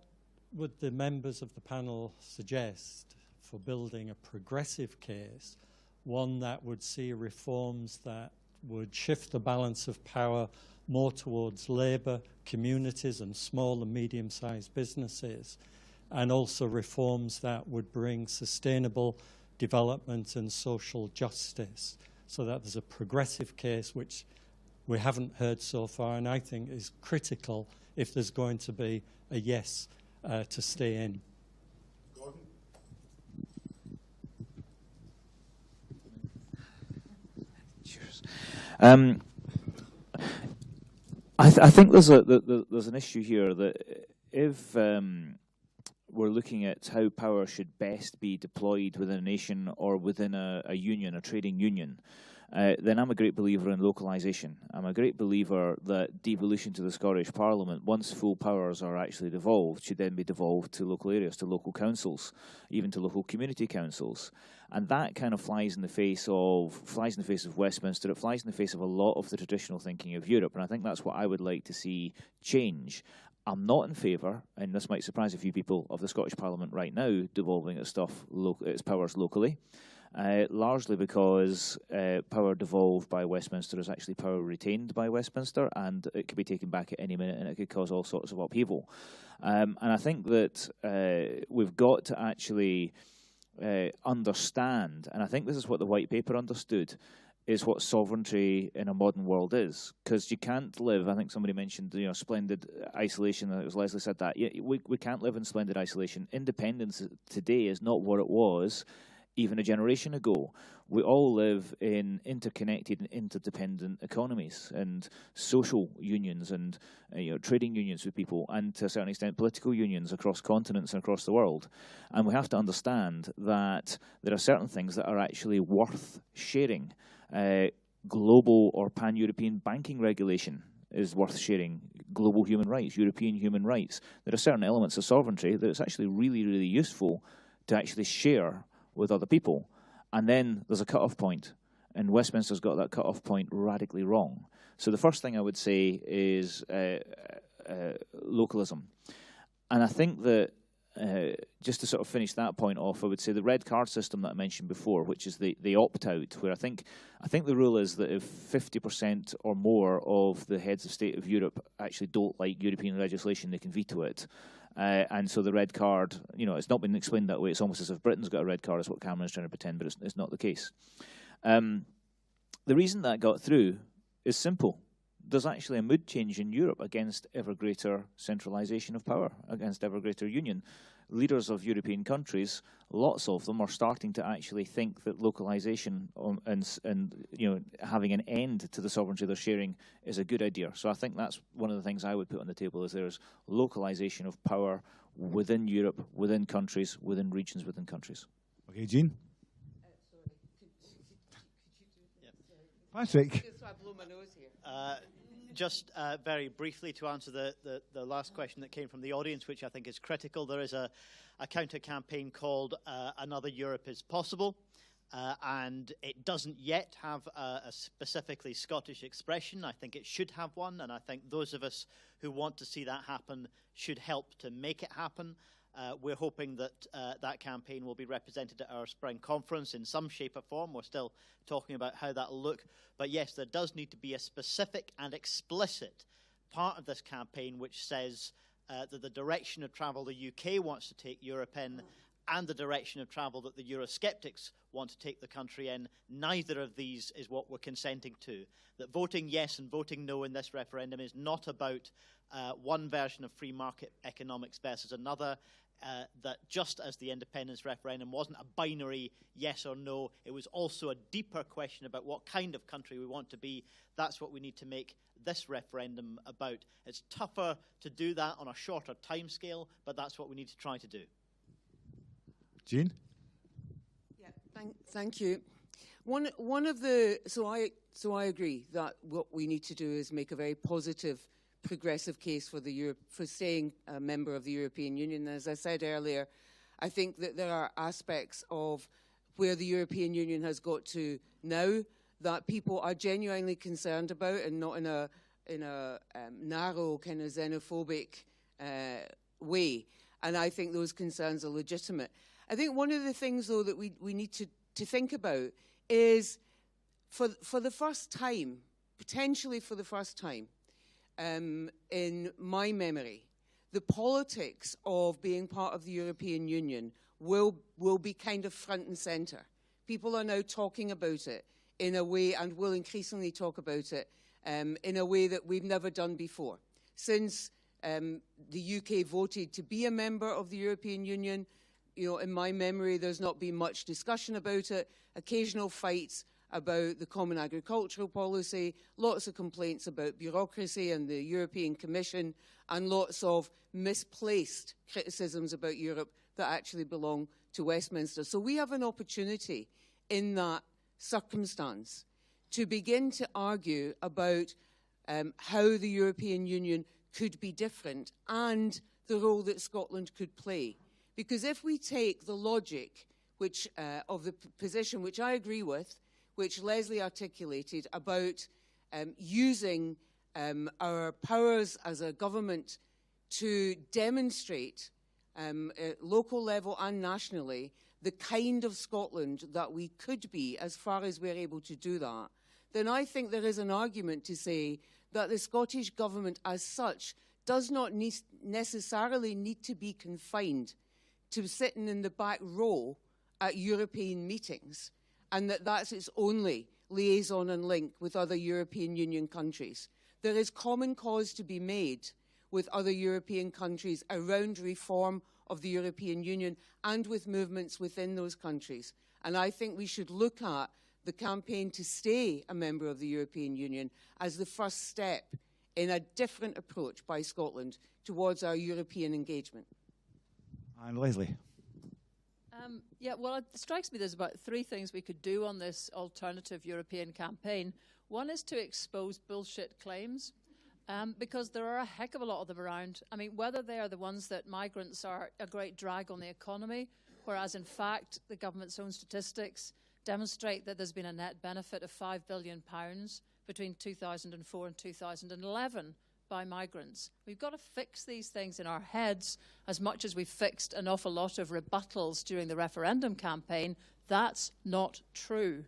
would the members of the panel suggest for building a progressive case, one that would see reforms that would shift the balance of power more towards labour, communities and small and medium-sized businesses, and also reforms that would bring sustainable development and social justice, so that there's a progressive case which we haven't heard so far, and I think is critical if there's going to be a yes to stay in. Gordon? Cheers. I think there's an issue here that if we're looking at how power should best be deployed within a nation or within a union, a trading union, then I'm a great believer in localisation. I'm a great believer that devolution to the Scottish Parliament, once full powers are actually devolved, should then be devolved to local areas, to local councils, even to local community councils. And that kind of flies in the face of Westminster. It flies in the face of a lot of the traditional thinking of Europe, and I think that's what I would like to see change. I'm not in favour, and this might surprise a few people, of the Scottish Parliament right now devolving its powers locally. Largely because power devolved by Westminster is actually power retained by Westminster, and it could be taken back at any minute, and it could cause all sorts of upheaval. And I think that we've got to actually understand, and I think this is what the white paper understood, is what sovereignty in a modern world is. Because you can't live, I think somebody mentioned, splendid isolation, it was Lesley said that. We can't live in splendid isolation. Independence today is not what it was even a generation ago. We all live in interconnected and interdependent economies and social unions and trading unions with people, and to a certain extent political unions across continents and across the world. And we have to understand that there are certain things that are actually worth sharing. Global or pan-European banking regulation is worth sharing. Global human rights, European human rights. There are certain elements of sovereignty that it's actually really, really useful to actually share with other people. And then there's a cut-off point, and Westminster's got that cut-off point radically wrong. So the first thing I would say is localism. And I think that just to sort of finish that point off, I would say the red card system that I mentioned before, which is the opt-out, where I think the rule is that if 50% or more of the heads of state of Europe actually don't like European legislation, they can veto it. And so the red card, it's not been explained that way. It's almost as if Britain's got a red card, is what Cameron's trying to pretend, but it's not the case. The reason that got through is simple. There's actually a mood change in Europe against ever greater centralisation of power, against ever greater union. Leaders of European countries, lots of them, are starting to actually think that localisation and having an end to the sovereignty they're sharing is a good idea. So I think that's one of the things I would put on the table, is there's localisation of power within Europe, within countries, within regions, within countries. Okay, Jeane. Patrick. Just very briefly to answer the last question that came from the audience, which I think is critical. There is a counter-campaign called Another Europe is Possible, and it doesn't yet have a specifically Scottish expression. I think it should have one, and I think those of us who want to see that happen should help to make it happen. We're hoping that that campaign will be represented at our spring conference in some shape or form. We're still talking about how that will look. But yes, there does need to be a specific and explicit part of this campaign which says that the direction of travel the UK wants to take Europe in and the direction of travel that the Eurosceptics want to take the country in, neither of these is what we're consenting to. That voting yes and voting no in this referendum is not about one version of free market economics versus another. That just as the independence referendum wasn't a binary yes or no, it was also a deeper question about what kind of country we want to be. That's what we need to make this referendum about. It's tougher to do that on a shorter timescale, but that's what we need to try to do. Jeane? Yeah, thank you. So I agree that what we need to do is make a very positive progressive case for staying a member of the European Union. As I said earlier, I think that there are aspects of where the European Union has got to now that people are genuinely concerned about, and not in a narrow kind of xenophobic way. And I think those concerns are legitimate. I think one of the things, though, that we need to think about is for the first time, potentially for the first time, in my memory, the politics of being part of the European Union will be kind of front and centre. People are now talking about it in a way, and will increasingly talk about it in a way that we've never done before. Since the UK voted to be a member of the European Union, in my memory, there's not been much discussion about it. Occasional fights about the common agricultural policy, lots of complaints about bureaucracy and the European Commission, and lots of misplaced criticisms about Europe that actually belong to Westminster. So we have an opportunity in that circumstance to begin to argue about how the European Union could be different and the role that Scotland could play. Because if we take the logic of the position which I agree with, which Lesley articulated about using our powers as a government to demonstrate at local level and nationally the kind of Scotland that we could be as far as we're able to do that, then I think there is an argument to say that the Scottish Government as such does not necessarily need to be confined to sitting in the back row at European meetings, and that's its only liaison and link with other European Union countries. There is common cause to be made with other European countries around reform of the European Union and with movements within those countries. And I think we should look at the campaign to stay a member of the European Union as the first step in a different approach by Scotland towards our European engagement. And Lesley. Yeah, well, it strikes me there's about 3 things we could do on this alternative European campaign. One is to expose bullshit claims, because there are a heck of a lot of them around. I mean, whether they are the ones that migrants are a great drag on the economy, whereas in fact the government's own statistics demonstrate that there's been a net benefit of £5 billion between 2004 and 2011 by migrants. We've got to fix these things in our heads as much as we've fixed an awful lot of rebuttals during the referendum campaign. That's not true.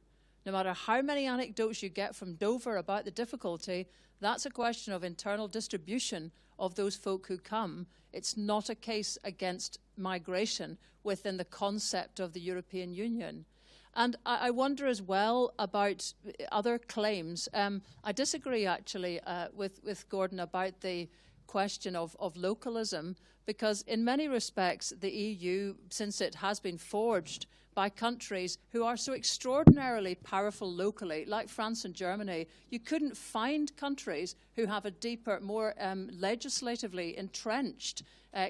No matter how many anecdotes you get from Dover about the difficulty, that's a question of internal distribution of those folk who come. It's not a case against migration within the concept of the European Union. And I wonder as well about other claims. I disagree actually with Gordon about the question of localism, because in many respects the EU, since it has been forged by countries who are so extraordinarily powerful locally, like France and Germany, you couldn't find countries who have a deeper, more legislatively entrenched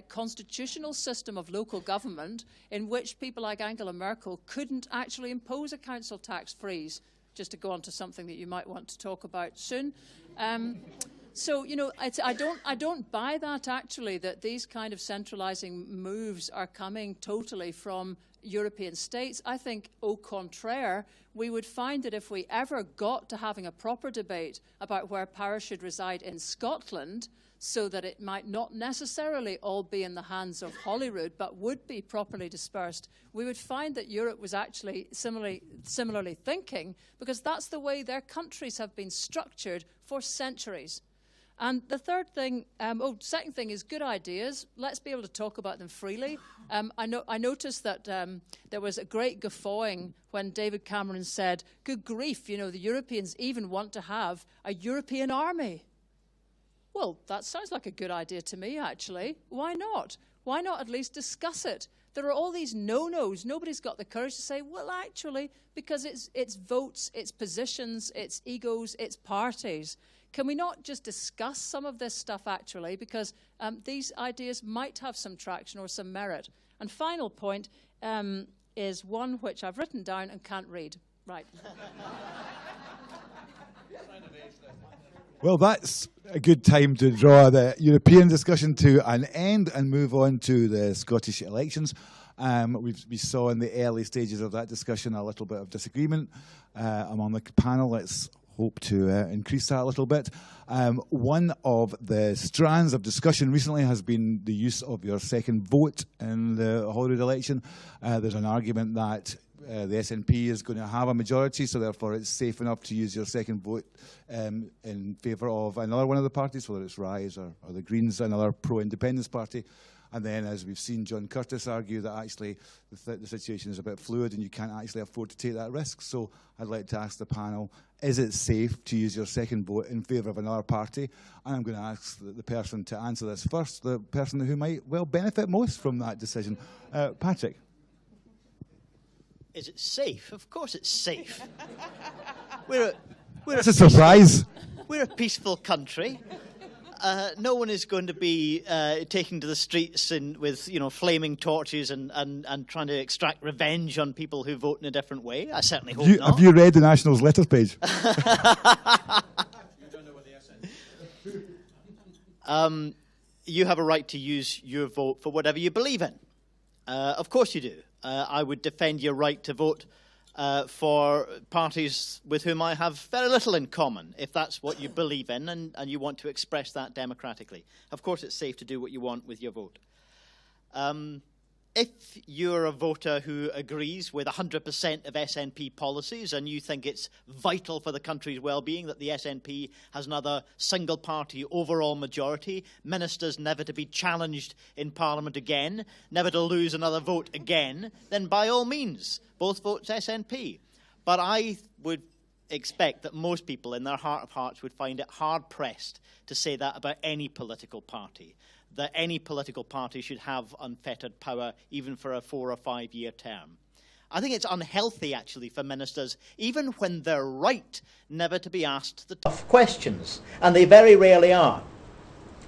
constitutional system of local government in which people like Angela Merkel couldn't actually impose a council tax freeze, just to go on to something that you might want to talk about soon. So, you know, I don't buy that, actually, that these kind of centralising moves are coming totally from European states. I think, au contraire, we would find that if we ever got to having a proper debate about where power should reside in Scotland, so that it might not necessarily all be in the hands of Holyrood, but would be properly dispersed, we would find that Europe was actually similarly thinking, because that's the way their countries have been structured for centuries. And the third thing, second thing is good ideas. Let's be able to talk about them freely. I noticed that there was a great guffawing when David Cameron said, good grief, you know, the Europeans even want to have a European army. Well, that sounds like a good idea to me, actually. Why not? Why not at least discuss it? There are all these no-nos. Nobody's got the courage to say, well, actually, because it's votes, it's positions, it's egos, it's parties. Can we not just discuss some of this stuff, actually, because these ideas might have some traction or some merit? And final point is one which I've written down and can't read. Right. Well, that's a good time to draw the European discussion to an end and move on to the Scottish elections. We saw in the early stages of that discussion a little bit of disagreement among the panel. Let's hope to increase that a little bit. One of the strands of discussion recently has been the use of your second vote in the Holyrood election. There's an argument that the SNP is going to have a majority, so therefore it's safe enough to use your second vote in favour of another one of the parties, whether it's Rise or the Greens, another pro-independence party. And then, as we've seen John Curtis argue, that actually the situation is a bit fluid and you can't actually afford to take that risk. So I'd like to ask the panel, is it safe to use your second vote in favour of another party? And I'm going to ask the person to answer this first, the person who might well benefit most from that decision. Patrick. Is it safe? Of course it's safe. It's a surprise. We're a peaceful country. no one is going to be taking to the streets with flaming torches and trying to extract revenge on people who vote in a different way. I certainly hope not. Have you read the National's letters page? You have a right to use your vote for whatever you believe in. Of course you do. I would defend your right to vote for parties with whom I have very little in common, if that's what you believe in and you want to express that democratically. Of course it's safe to do what you want with your vote. If you're a voter who agrees with 100% of SNP policies and you think it's vital for the country's well-being that the SNP has another single-party overall majority, ministers never to be challenged in Parliament again, never to lose another vote again, then by all means, both votes SNP. But I would expect that most people in their heart of hearts would find it hard-pressed to say that about any political party, that any political party should have unfettered power even for a 4 or 5 year term. I think it's unhealthy, actually, for ministers, even when they're right, never to be asked the tough questions, and they very rarely are.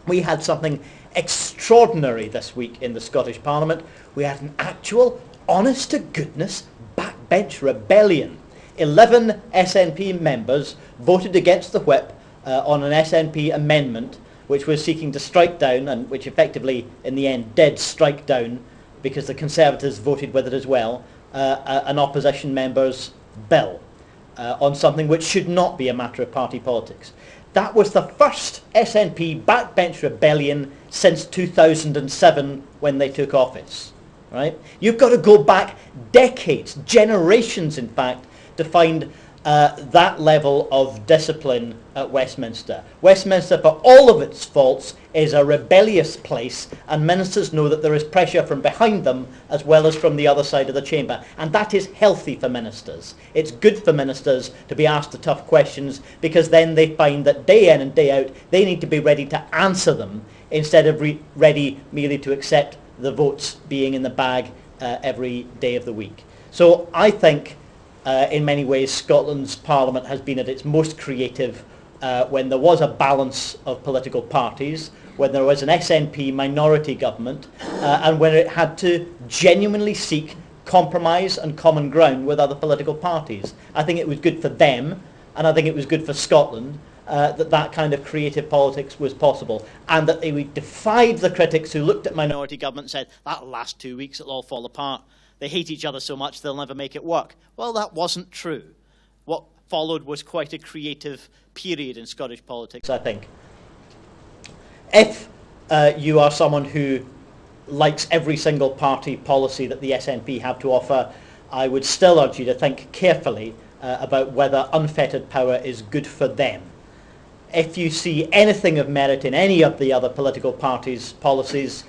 We had something extraordinary this week in the Scottish Parliament. We had an actual, honest-to-goodness backbench rebellion. 11 SNP members voted against the whip on an SNP amendment which was seeking to strike down, and which effectively, in the end, did strike down, because the Conservatives voted with it as well, an opposition member's bill on something which should not be a matter of party politics. That was the first SNP backbench rebellion since 2007, when they took office. Right? You've got to go back decades, generations in fact, to find that level of discipline at Westminster. Westminster, for all of its faults, is a rebellious place, and ministers know that there is pressure from behind them as well as from the other side of the chamber, and that is healthy for ministers. It's good for ministers to be asked the tough questions, because then they find that day in and day out they need to be ready to answer them instead of ready merely to accept the votes being in the bag every day of the week. So I think in many ways, Scotland's Parliament has been at its most creative when there was a balance of political parties, when there was an SNP minority government, and when it had to genuinely seek compromise and common ground with other political parties. I think it was good for them, and I think it was good for Scotland, that kind of creative politics was possible, and that they defied the critics who looked at minority government and said, that'll last 2 weeks, it'll all fall apart. They hate each other so much they'll never make it work. Well, that wasn't true. What followed was quite a creative period in Scottish politics, I think. If you are someone who likes every single party policy that the SNP have to offer, I would still urge you to think carefully about whether unfettered power is good for them. If you see anything of merit in any of the other political parties' policies,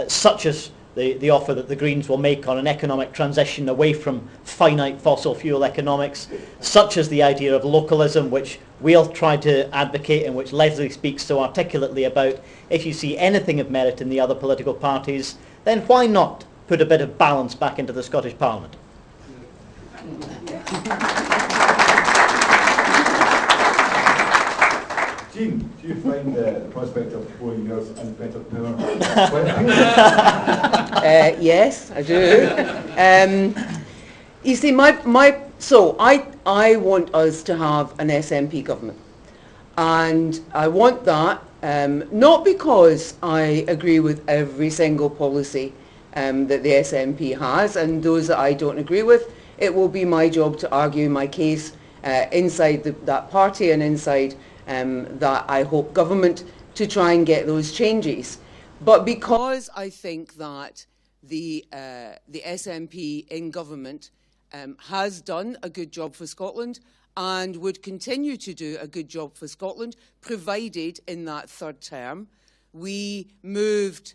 such as the offer that the Greens will make on an economic transition away from finite fossil fuel economics, such as the idea of localism, which we'll try to advocate and which Lesley speaks so articulately about, if you see anything of merit in the other political parties, then why not put a bit of balance back into the Scottish Parliament? Jeane, do you find the prospect of 4 years unfettered power? Yes, I do. You see, I want us to have an SNP government, and I want that not because I agree with every single policy that the SNP has, and those that I don't agree with, it will be my job to argue my case inside that party and inside that I hope government to try and get those changes. But because I think that the SNP in government has done a good job for Scotland and would continue to do a good job for Scotland, provided in that third term we moved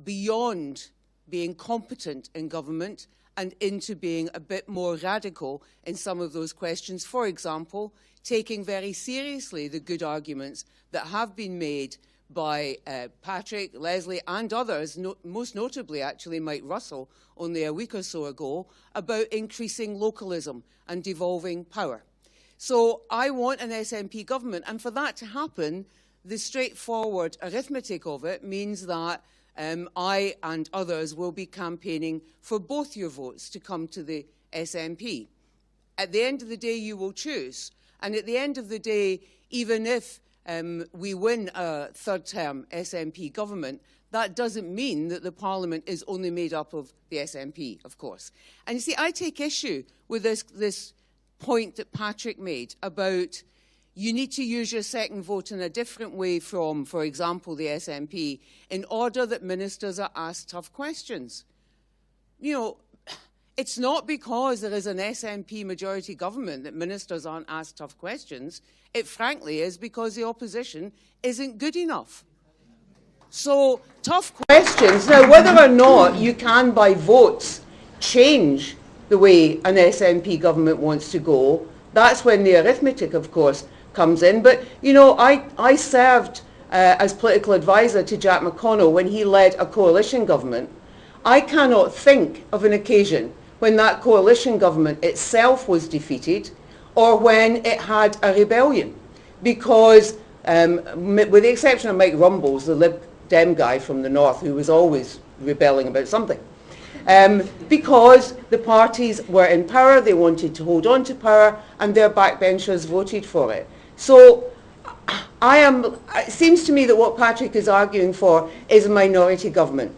beyond being competent in government and into being a bit more radical in some of those questions. For example, taking very seriously the good arguments that have been made by Patrick, Lesley and others, most notably actually Mike Russell only a week or so ago, about increasing localism and devolving power. So I want an SNP government, and for that to happen, the straightforward arithmetic of it means that I and others will be campaigning for both your votes to come to the SNP. At the end of the day, you will choose. And at the end of the day, even if we win a third-term SNP government, that doesn't mean that the Parliament is only made up of the SNP, of course. And you see, I take issue with this point that Patrick made about you need to use your second vote in a different way from, for example, the SNP, in order that ministers are asked tough questions. You know, it's not because there is an SNP majority government that ministers aren't asked tough questions. It frankly is because the opposition isn't good enough. So, tough questions. Now, whether or not you can, by votes, change the way an SNP government wants to go, that's when the arithmetic, of course, comes in. But, you know, I served as political advisor to Jack McConnell when he led a coalition government. I cannot think of an occasion when that coalition government itself was defeated or when it had a rebellion. Because, with the exception of Mike Rumbles, the Lib Dem guy from the north who was always rebelling about something, because the parties were in power, they wanted to hold on to power, and their backbenchers voted for it. So it seems to me that what Patrick is arguing for is a minority government.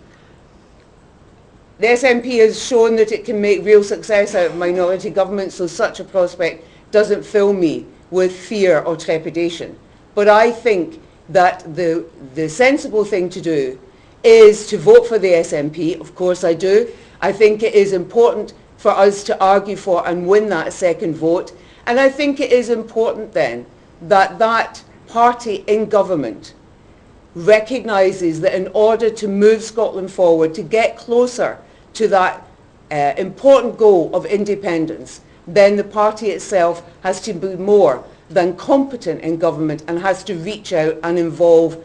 The SNP has shown that it can make real success out of minority government, so such a prospect doesn't fill me with fear or trepidation. But I think that the sensible thing to do is to vote for the SNP. Of course I do. I think it is important for us to argue for and win that second vote. And I think it is important then that that party in government recognises that in order to move Scotland forward, to get closer to that important goal of independence, then the party itself has to be more than competent in government and has to reach out and involve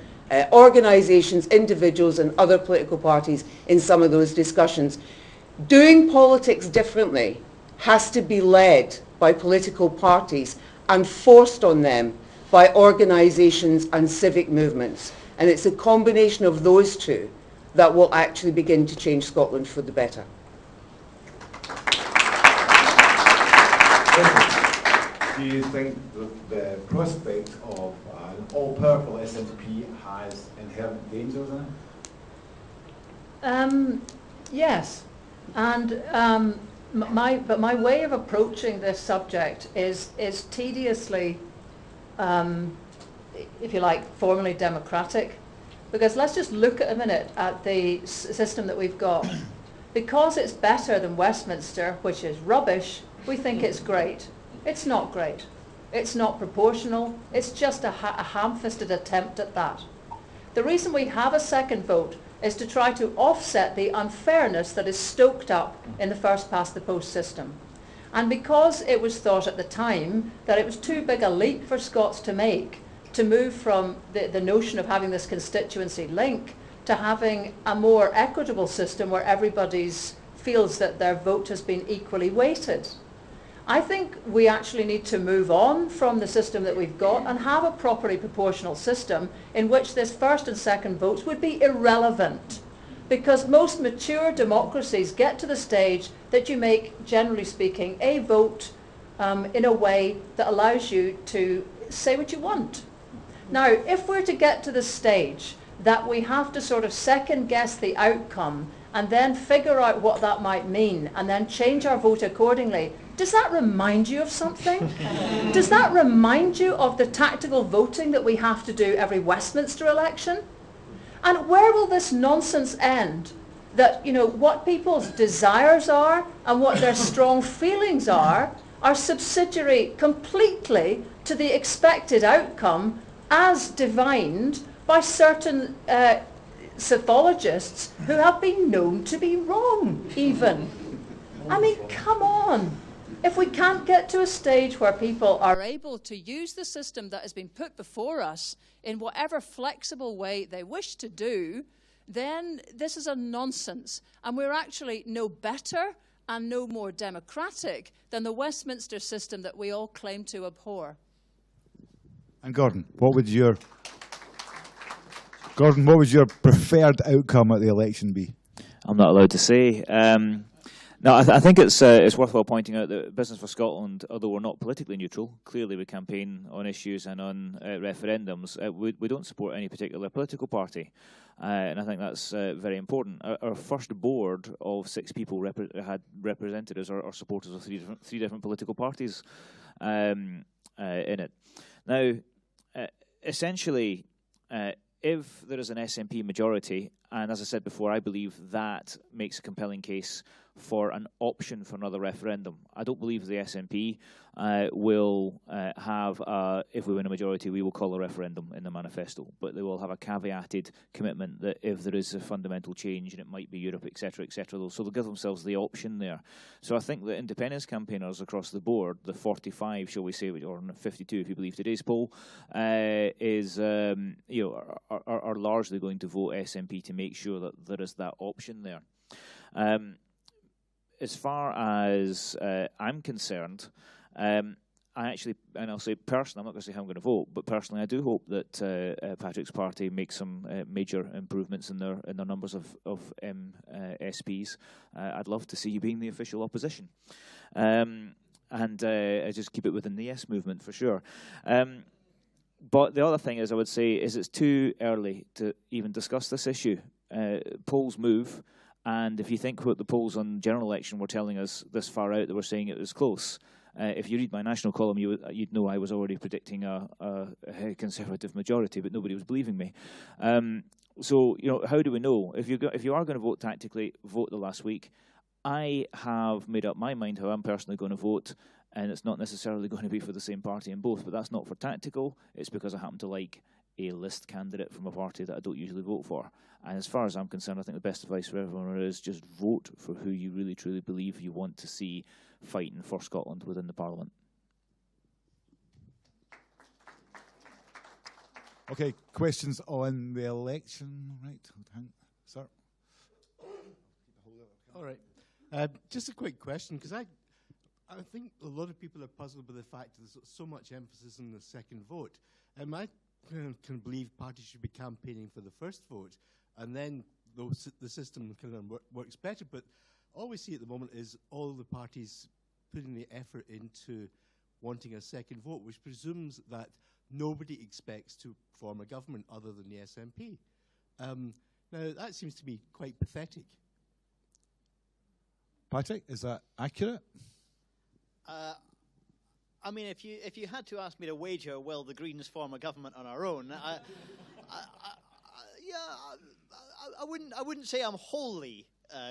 organisations, individuals and other political parties in some of those discussions. Doing politics differently has to be led by political parties and forced on them by organisations and civic movements. And it's a combination of those two that will actually begin to change Scotland for the better. Do you think that the prospect of an all-powerful SNP has inherent dangers in it? Yes, and my way of approaching this subject is tediously, if you like, formally democratic, because let's just look at a minute at the system that we've got. Because it's better than Westminster, which is rubbish, we think it's great. It's not great. It's not proportional. It's just a ham-fisted attempt at that. The reason we have a second vote is to try to offset the unfairness that is stoked up in the first-past-the-post system. And because it was thought at the time that it was too big a leap for Scots to make to move from the notion of having this constituency link to having a more equitable system where everybody feels that their vote has been equally weighted. I think we actually need to move on from the system that we've got and have a properly proportional system in which this first and second votes would be irrelevant. Because most mature democracies get to the stage that you make, generally speaking, a vote in a way that allows you to say what you want. Now, if we're to get to the stage that we have to sort of second guess the outcome and then figure out what that might mean and then change our vote accordingly, does that remind you of something? Does that remind you of the tactical voting that we have to do every Westminster election? And where will this nonsense end? That, you know, what people's desires are and what their strong feelings are subsidiary completely to the expected outcome as divined by certain pathologists who have been known to be wrong, even. I mean, come on. If we can't get to a stage where people are able to use the system that has been put before us in whatever flexible way they wish to do, then this is a nonsense. And we're actually no better and no more democratic than the Westminster system that we all claim to abhor. And Gordon, what would your Gordon, what would your preferred outcome at the election be? I'm not allowed to say. No, I think it's worthwhile pointing out that Business for Scotland, although we're not politically neutral, clearly we campaign on issues and on referendums. We don't support any particular political party, and I think that's very important. Our first board of 6 people had represented us or supporters of three different political parties in it. Now, essentially, if there is an SNP majority, and as I said before, I believe that makes a compelling case for an option for another referendum. I don't believe the SNP will have, if we win a majority, we will call a referendum in the manifesto, but they will have a caveated commitment that if there is a fundamental change, and it might be Europe, etc., etc., so they'll give themselves the option there. So I think that independence campaigners across the board, the 45, shall we say, or 52 if you believe today's poll, are largely going to vote SNP to make sure that there is that option there. As far as I'm concerned, I actually, and I'll say personally, I'm not going to say how I'm going to vote, but personally I do hope that Patrick's party makes some major improvements in their numbers of SPs. I'd love to see you being the official opposition. And I just keep it within the Yes movement for sure. But the other thing is, I would say, is it's too early to even discuss this issue. Polls move. And if you think what the polls on general election were telling us this far out, they were saying it was close. If you read my national column, you'd know I was already predicting a Conservative majority, but nobody was believing me. So, how do we know? If you are going to vote tactically, vote the last week. I have made up my mind how I'm personally going to vote, and it's not necessarily going to be for the same party in both, but that's not for tactical. It's because I happen to like a list candidate from a party that I don't usually vote for. And as far as I'm concerned, I think the best advice for everyone is just vote for who you really truly believe you want to see fighting for Scotland within the Parliament. Okay, questions on the election, right? Sir. All right. Just a quick question, because I think a lot of people are puzzled by the fact that there's so much emphasis on the second vote. I can believe parties should be campaigning for the first vote, and then the system kind of works better. But all we see at the moment is all the parties putting the effort into wanting a second vote, which presumes that nobody expects to form a government other than the SNP. Now, that seems to be quite pathetic. Patrick, is that accurate? I mean, if you had to ask me to wager, will the Greens form a government on our own? I wouldn't say I'm wholly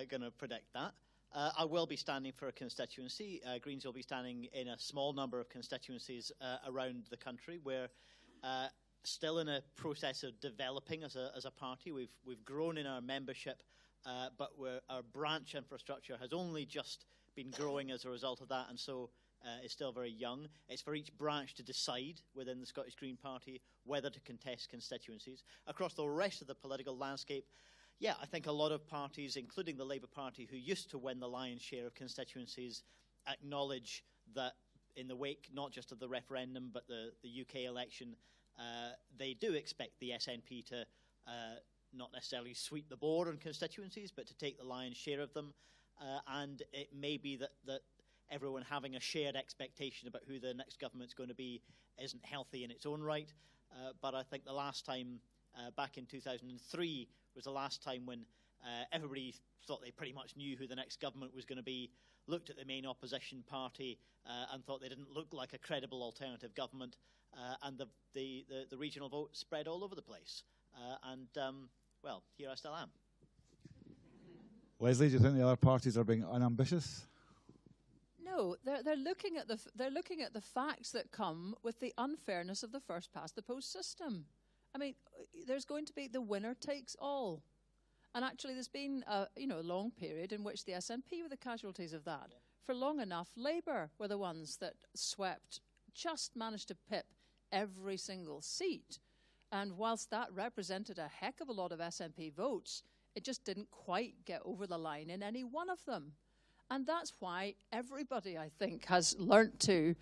going to predict that. I will be standing for a constituency. Greens will be standing in a small number of constituencies around the country. We're still in a process of developing as a party. We've grown in our membership, but our branch infrastructure has only just been growing as a result of that, and so is still very young. It's for each branch to decide within the Scottish Green Party whether to contest constituencies. Across the rest of the political landscape, yeah, I think a lot of parties, including the Labour Party, who used to win the lion's share of constituencies, acknowledge that in the wake, not just of the referendum, but the UK election, they do expect the SNP to not necessarily sweep the board on constituencies, but to take the lion's share of them. And it may be that everyone having a shared expectation about who the next government's going to be isn't healthy in its own right. But I think the last time, back in 2003, was the last time when everybody thought they pretty much knew who the next government was going to be, looked at the main opposition party and thought they didn't look like a credible alternative government, and the regional vote spread all over the place. Well, here I still am. Lesley, do you think the other parties are being unambitious? No, they're looking at the facts that come with the unfairness of the first past the post system. I mean, there's going to be the winner takes all, and actually, there's been a long period in which the SNP were the casualties of that. Yeah. For long enough, Labour were the ones that just managed to pip every single seat, and whilst that represented a heck of a lot of SNP votes, it just didn't quite get over the line in any one of them. And that's why everybody, I think, has learnt to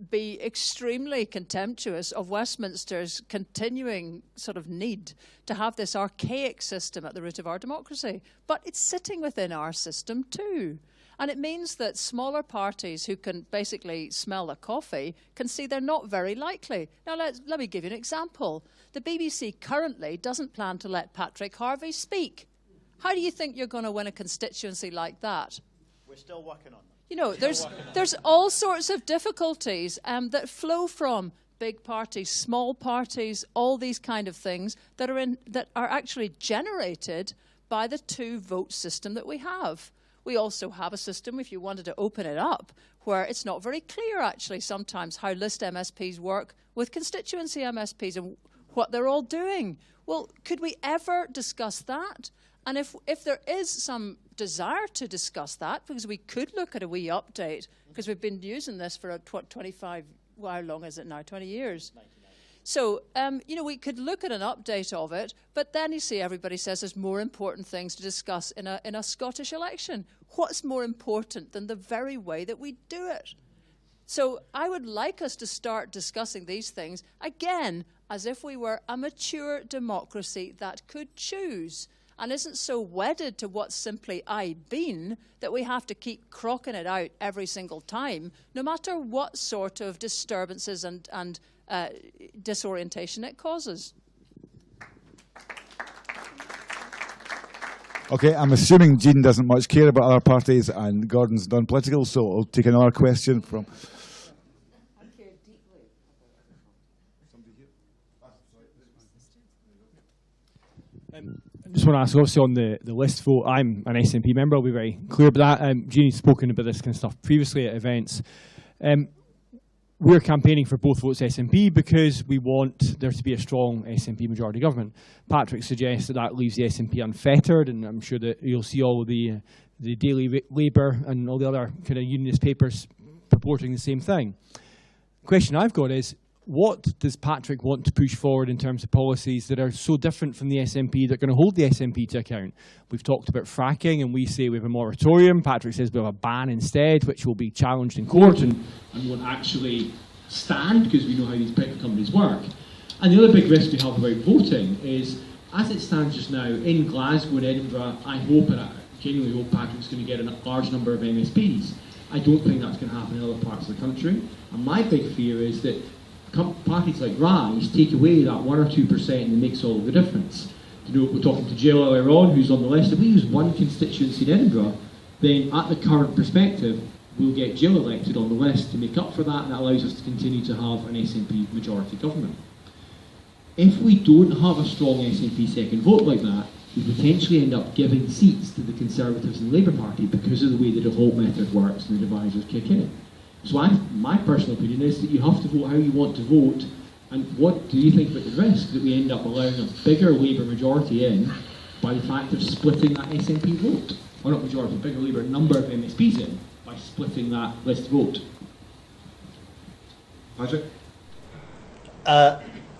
be extremely contemptuous of Westminster's continuing sort of need to have this archaic system at the root of our democracy. But it's sitting within our system too. And it means that smaller parties who can basically smell the coffee can see they're not very likely. Now, let me give you an example. The BBC currently doesn't plan to let Patrick Harvie speak. How do you think you're going to win a constituency like that? We're still working on that. You know, there's all sorts of difficulties that flow from big parties, small parties, all these kind of things that are actually generated by the two-vote system that we have. We also have a system, if you wanted to open it up, where it's not very clear, actually, sometimes how list MSPs work with constituency MSPs and what they're all doing. Well, could we ever discuss that? And if there is some desire to discuss that, because we could look at a wee update, because we've been using this for 25, well, how long is it now, 20 years? 99. So, you know, we could look at an update of it, but then you see everybody says there's more important things to discuss in a Scottish election. What's more important than the very way that we do it? So I would like us to start discussing these things, again, as if we were a mature democracy that could choose and isn't so wedded to what's simply I've been that we have to keep crocking it out every single time, no matter what sort of disturbances and disorientation it causes. Okay, I'm assuming Jeane doesn't much care about other parties and Gordon's non-political, so I'll take another question from... I care deeply. I just want to ask, obviously, on the list vote, I'm an SNP member, I'll be very clear about that. Jeane's spoken about this kind of stuff previously at events. We're campaigning for both votes SNP because we want there to be a strong SNP majority government. Patrick suggests that leaves the SNP unfettered, and I'm sure that you'll see all the Daily Labour and all the other kind of unionist papers purporting the same thing. The question I've got is, what does Patrick want to push forward in terms of policies that are so different from the SNP that are going to hold the SNP to account? We've talked about fracking, and we say we have a moratorium. Patrick says we have a ban instead, which will be challenged in court and won't actually stand because we know how these petrol companies work. And the other big risk we have about voting is, as it stands just now, in Glasgow and Edinburgh, I hope, and I genuinely hope Patrick's going to get a large number of MSPs. I don't think that's going to happen in other parts of the country. And my big fear is that parties like Rise take away that 1 or 2% and it makes all of the difference. You know, we're talking to Jill earlier on, who's on the list. If we use one constituency in Edinburgh, then at the current perspective, we'll get Jill elected on the list to make up for that, and that allows us to continue to have an SNP majority government. If we don't have a strong SNP second vote like that, we potentially end up giving seats to the Conservatives and Labour Party because of the way the default method works and the divisors kick in. So my personal opinion is that you have to vote how you want to vote, and what do you think about the risk that we end up allowing a bigger Labour majority in by the fact of splitting that SNP vote? Or not majority, bigger Labour number of MSPs in by splitting that list vote? Patrick?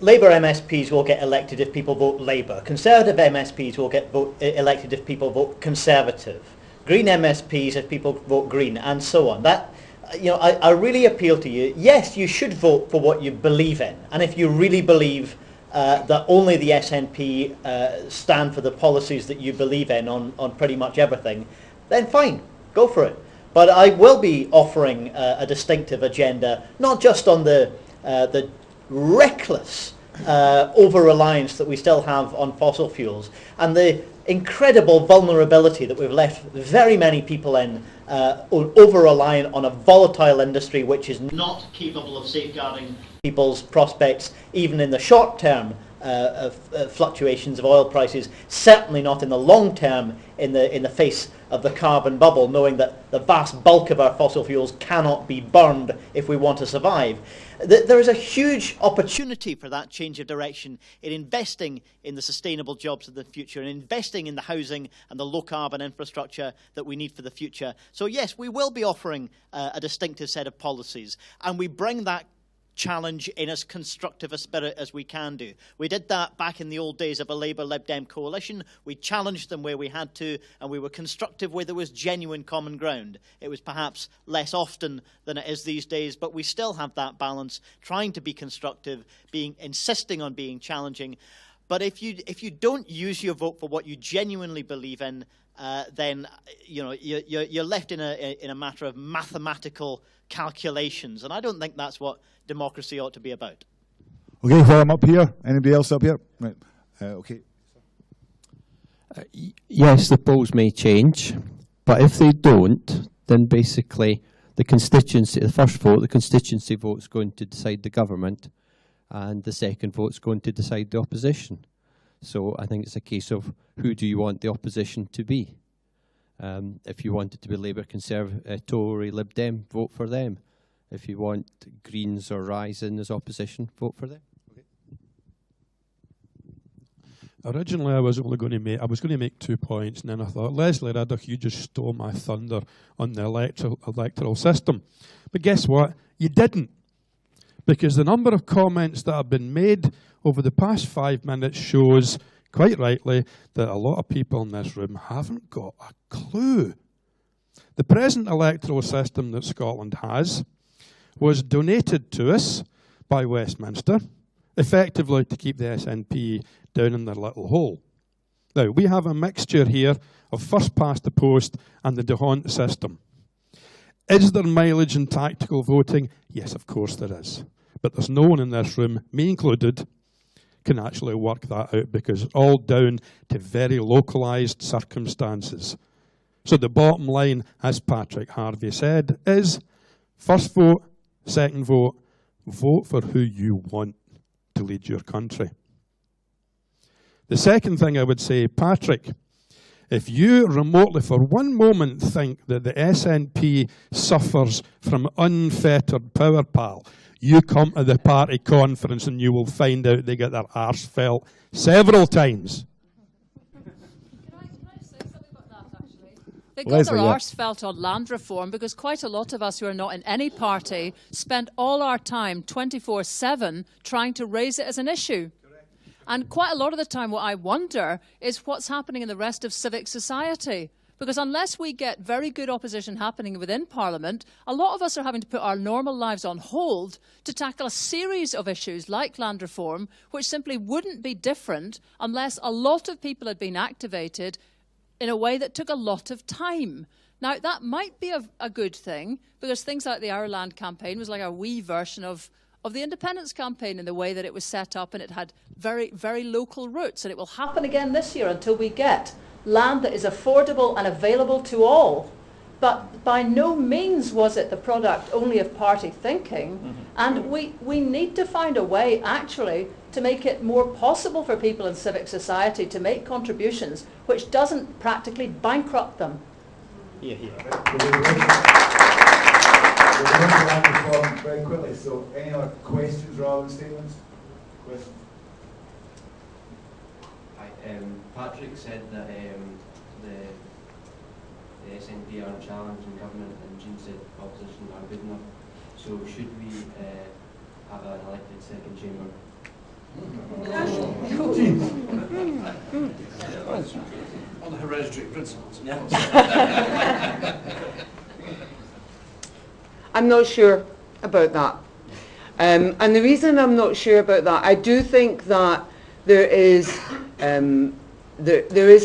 Labour MSPs will get elected if people vote Labour. Conservative MSPs will get elected if people vote Conservative. Green MSPs if people vote Green, and so on. That, you know, I really appeal to you. Yes, you should vote for what you believe in, and if you really believe that only the SNP stand for the policies that you believe in on pretty much everything, then fine, go for it. But I will be offering a distinctive agenda, not just on the reckless over-reliance that we still have on fossil fuels and the incredible vulnerability that we've left very many people in, over-reliant on a volatile industry which is not capable of safeguarding people's prospects even in the short term fluctuations of oil prices, certainly not in the long term in the face of the carbon bubble, knowing that the vast bulk of our fossil fuels cannot be burned if we want to survive. There is a huge opportunity for that change of direction in investing in the sustainable jobs of the future and investing in the housing and the low carbon infrastructure that we need for the future. So yes, we will be offering a distinctive set of policies, and we bring that challenge in as constructive a spirit as we can do. We did that back in the old days of a Labour-Lib Dem coalition. We challenged them where we had to, and we were constructive where there was genuine common ground. It was perhaps less often than it is these days, but we still have that balance, trying to be constructive, insisting on being challenging. But if you don't use your vote for what you genuinely believe in, then you're left in a matter of mathematical calculations, and I don't think that's what democracy ought to be about. Okay, while I'm up here, anybody else up here? Right. Okay. Yes, the polls may change, but if they don't, then basically the first vote, the constituency vote is going to decide the government, and the second vote is going to decide the opposition. So I think it's a case of who do you want the opposition to be. If you want it to be Labour, Conservative, Tory, Lib Dem, vote for them. If you want Greens or Rise in as opposition, vote for them. Okay. Originally, I was going to make 2 points, and then I thought, Lesley Riddoch, you just stole my thunder on the electoral system. But guess what? You didn't. Because the number of comments that have been made over the past 5 minutes shows, quite rightly, that a lot of people in this room haven't got a clue. The present electoral system that Scotland has was donated to us by Westminster, effectively to keep the SNP down in their little hole. Now, we have a mixture here of first past the post and the D'Hondt system. Is there mileage in tactical voting? Yes, of course there is. But there's no one in this room, me included, can actually work that out because it's all down to very localised circumstances. So the bottom line, as Patrick Harvie said, is first vote, second vote, vote for who you want to lead your country. The second thing I would say, Patrick, if you remotely for one moment think that the SNP suffers from unfettered power, pal, you come to the party conference and you will find out they get their arse felt several times. They got their arse felt on land reform because quite a lot of us who are not in any party spend all our time 24/7 trying to raise it as an issue. And quite a lot of the time what I wonder is what's happening in the rest of civic society. Because unless we get very good opposition happening within Parliament, a lot of us are having to put our normal lives on hold to tackle a series of issues like land reform, which simply wouldn't be different unless a lot of people had been activated in a way that took a lot of time. Now, that might be a good thing, because things like the Ireland campaign was like a wee version of the independence campaign in the way that it was set up, and it had very, very local roots. And it will happen again this year until we get land that is affordable and available to all. But by no means was it the product only of party thinking. And we need to find a way, actually, to make it more possible for people in civic society to make contributions, which doesn't practically bankrupt them. Yeah, yeah. We're going to land the form very quickly, so any other questions rather than statements? Questions? Hi, Patrick said that the SNP aren't challenging government, and Jeane said opposition are good enough. So should we have an elected second chamber? On hereditary principles. I'm not sure about that. And the reason I'm not sure about that, I do think that there is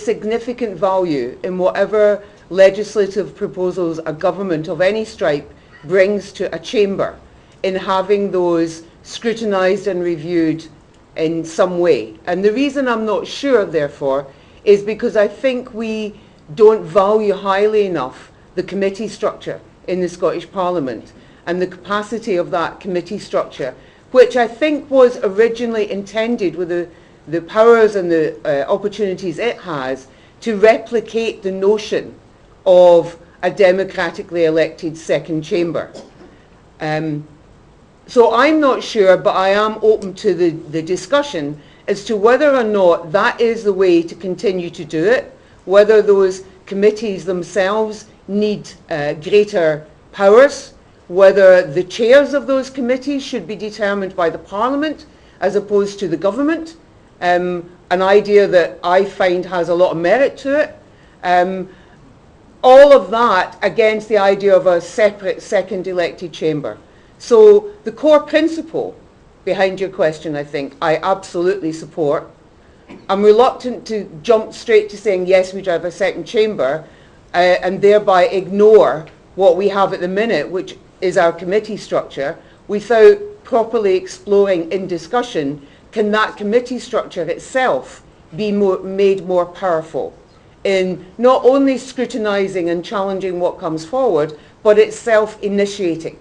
significant value in whatever legislative proposals a government of any stripe brings to a chamber, in having those scrutinised and reviewed in some way. And the reason I'm not sure, therefore, is because I think we don't value highly enough the committee structure in the Scottish Parliament and the capacity of that committee structure, which I think was originally intended with the powers and the opportunities it has to replicate the notion of a democratically elected second chamber. So I'm not sure, but I am open to the discussion as to whether or not that is the way to continue to do it, whether those committees themselves need greater powers, whether the chairs of those committees should be determined by the Parliament as opposed to the government, an idea that I find has a lot of merit to it. All of that against the idea of a separate second elected chamber. So the core principle behind your question, I think, I absolutely support. I'm reluctant to jump straight to saying, yes, we'd have a second chamber, and thereby ignore what we have at the minute, which is our committee structure, without properly exploring in discussion, can that committee structure itself be made more powerful in not only scrutinising and challenging what comes forward, but itself initiating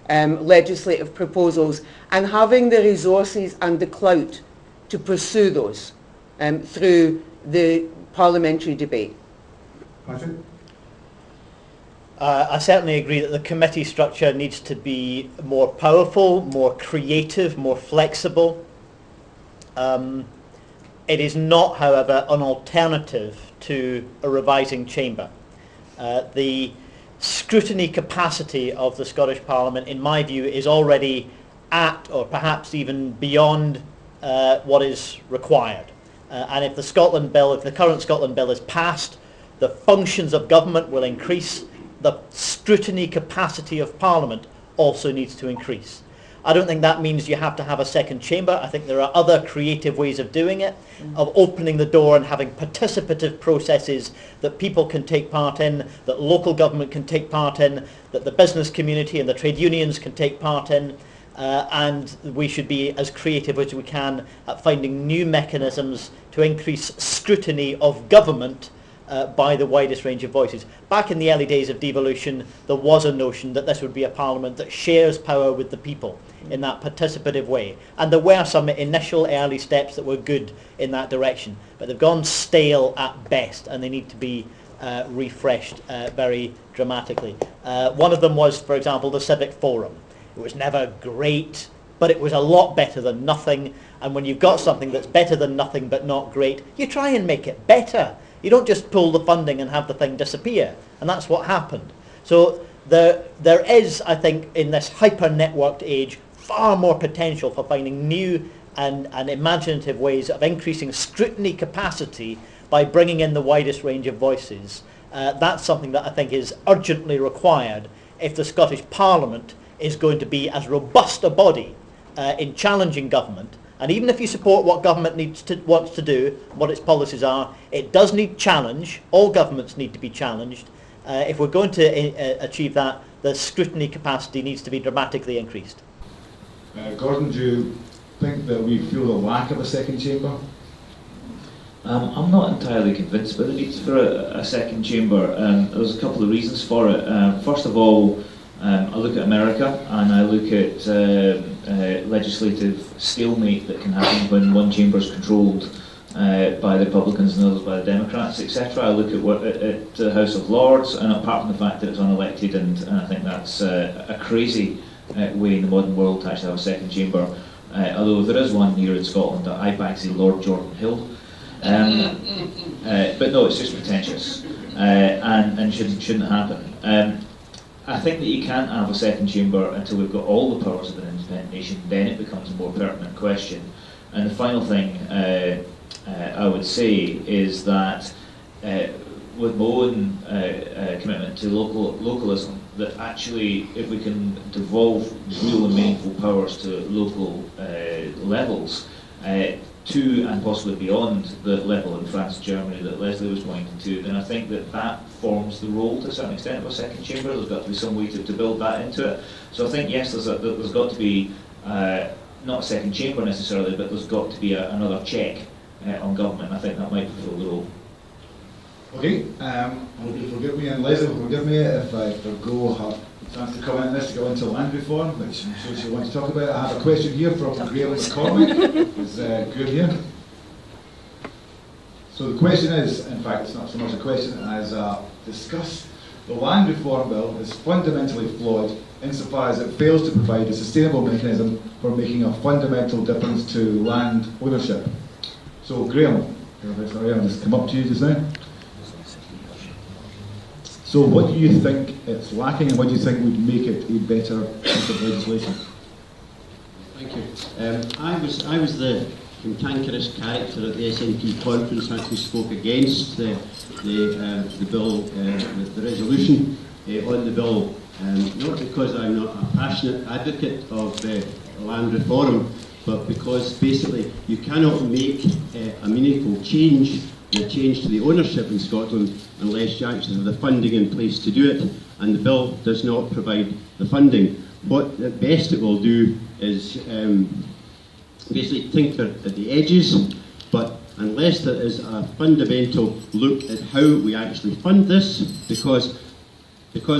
legislative proposals and having the resources and the clout to pursue those through the parliamentary debate. Patrick? I certainly agree that the committee structure needs to be more powerful, more creative, more flexible. It is not, however, an alternative to a revising chamber. The scrutiny capacity of the Scottish Parliament, in my view, is already at or perhaps even beyond what is required. And if the Scotland Bill, if the current Scotland Bill is passed, the functions of government will increase. The scrutiny capacity of Parliament also needs to increase. I don't think that means you have to have a second chamber. I think there are other creative ways of doing it, of opening the door and having participative processes that people can take part in, that local government can take part in, that the business community and the trade unions can take part in, and we should be as creative as we can at finding new mechanisms to increase scrutiny of government by the widest range of voices. Back in the early days of devolution, there was a notion that this would be a parliament that shares power with the people in that participative way. And there were some initial early steps that were good in that direction, but they've gone stale at best, and they need to be refreshed very dramatically. One of them was, for example, the Civic Forum. It was never great, but it was a lot better than nothing. And when you've got something that's better than nothing but not great, you try and make it better. You don't just pull the funding and have the thing disappear. And that's what happened. So there is, I think, in this hyper-networked age, far more potential for finding new and imaginative ways of increasing scrutiny capacity by bringing in the widest range of voices. That's something that I think is urgently required if the Scottish Parliament is going to be as robust a body in challenging government. And even if you support what government wants to do, what its policies are, it does need challenge. All governments need to be challenged. If we're going to achieve that, the scrutiny capacity needs to be dramatically increased. Gordon, do you think that we feel the lack of a second chamber? I'm not entirely convinced by the need for a second chamber. There's a couple of reasons for it. First of all, I look at America and I look at legislative stalemate that can happen when one chamber is controlled by the Republicans and others by the Democrats, etc. I look at the House of Lords, and apart from the fact that it's unelected, and I think that's a crazy way in the modern world to actually have a second chamber, although there is one here in Scotland that I fancy Lord Jordan Hill. But no, it's just pretentious and shouldn't happen. I think that you can't have a second chamber until we've got all the powers of an independent nation. Then it becomes a more pertinent question. And the final thing I would say is that with my own commitment to localism, that actually if we can devolve real and meaningful powers to local levels, to and possibly beyond the level in France and Germany that Lesley was pointing to, then I think that forms the role to a certain extent of a second chamber. There's got to be some way to build that into it. So I think, yes, there's got to be not a second chamber necessarily, but there's got to be another check on government. I think that might fulfill the role. Okay, will you forgive me, and Lesley will forgive me if I forgo her chance to comment on this, to go into land reform, which I'm sure she'll want to talk about. I have a question here from Graham McCormick. Is Graham here? So the question is, in fact, it's not so much a question as discuss. The land reform bill is fundamentally flawed insofar as it fails to provide a sustainable mechanism for making a fundamental difference to land ownership. So Graham, I'll just come up to you just now. So what do you think it's lacking, and what do you think would make it a better piece of legislation? Thank you. I was the cantankerous character at the SNP conference actually spoke against the bill, the resolution on the bill, not because I'm not a passionate advocate of land reform, but because basically you cannot make a meaningful change, a change to the ownership in Scotland, unless you actually have the funding in place to do it, and the bill does not provide the funding. What at best it will do is basically tinker at the edges, but unless there is a fundamental look at how we actually fund this, because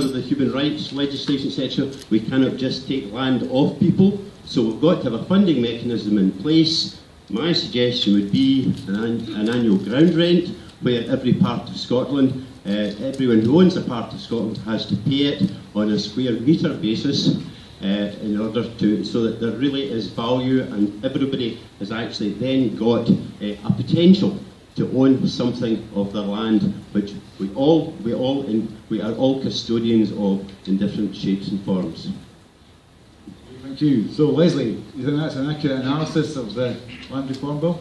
of the human rights legislation, etc., we cannot just take land off people, so we've got to have a funding mechanism in place. My suggestion would be an annual ground rent, where every part of Scotland, everyone who owns a part of Scotland has to pay it on a square metre basis, in order to, so that there really is value, and everybody has actually then got a potential to own something of their land, which we are all custodians of in different shapes and forms. Thank you. So Lesley, you think that's an accurate analysis of the land reform bill?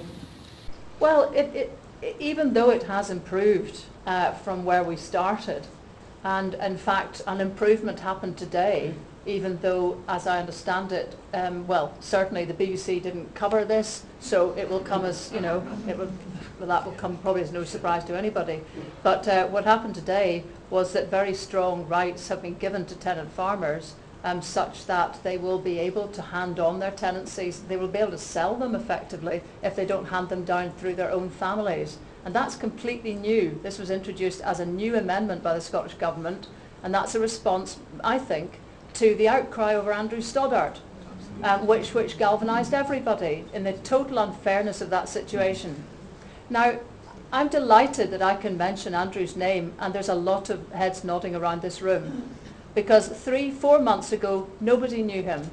Well, even though it has improved from where we started, and in fact an improvement happened today, even though, as I understand it, well, certainly the BBC didn't cover this, so it will come as, you know, that will come probably as no surprise to anybody. But what happened today was that very strong rights have been given to tenant farmers, such that they will be able to hand on their tenancies. They will be able to sell them effectively if they don't hand them down through their own families. And that's completely new. This was introduced as a new amendment by the Scottish Government, and that's a response, I think, to the outcry over Andrew Stoddart, which galvanised everybody in the total unfairness of that situation. Now, I'm delighted that I can mention Andrew's name, and there's a lot of heads nodding around this room, because 3-4 months ago, nobody knew him.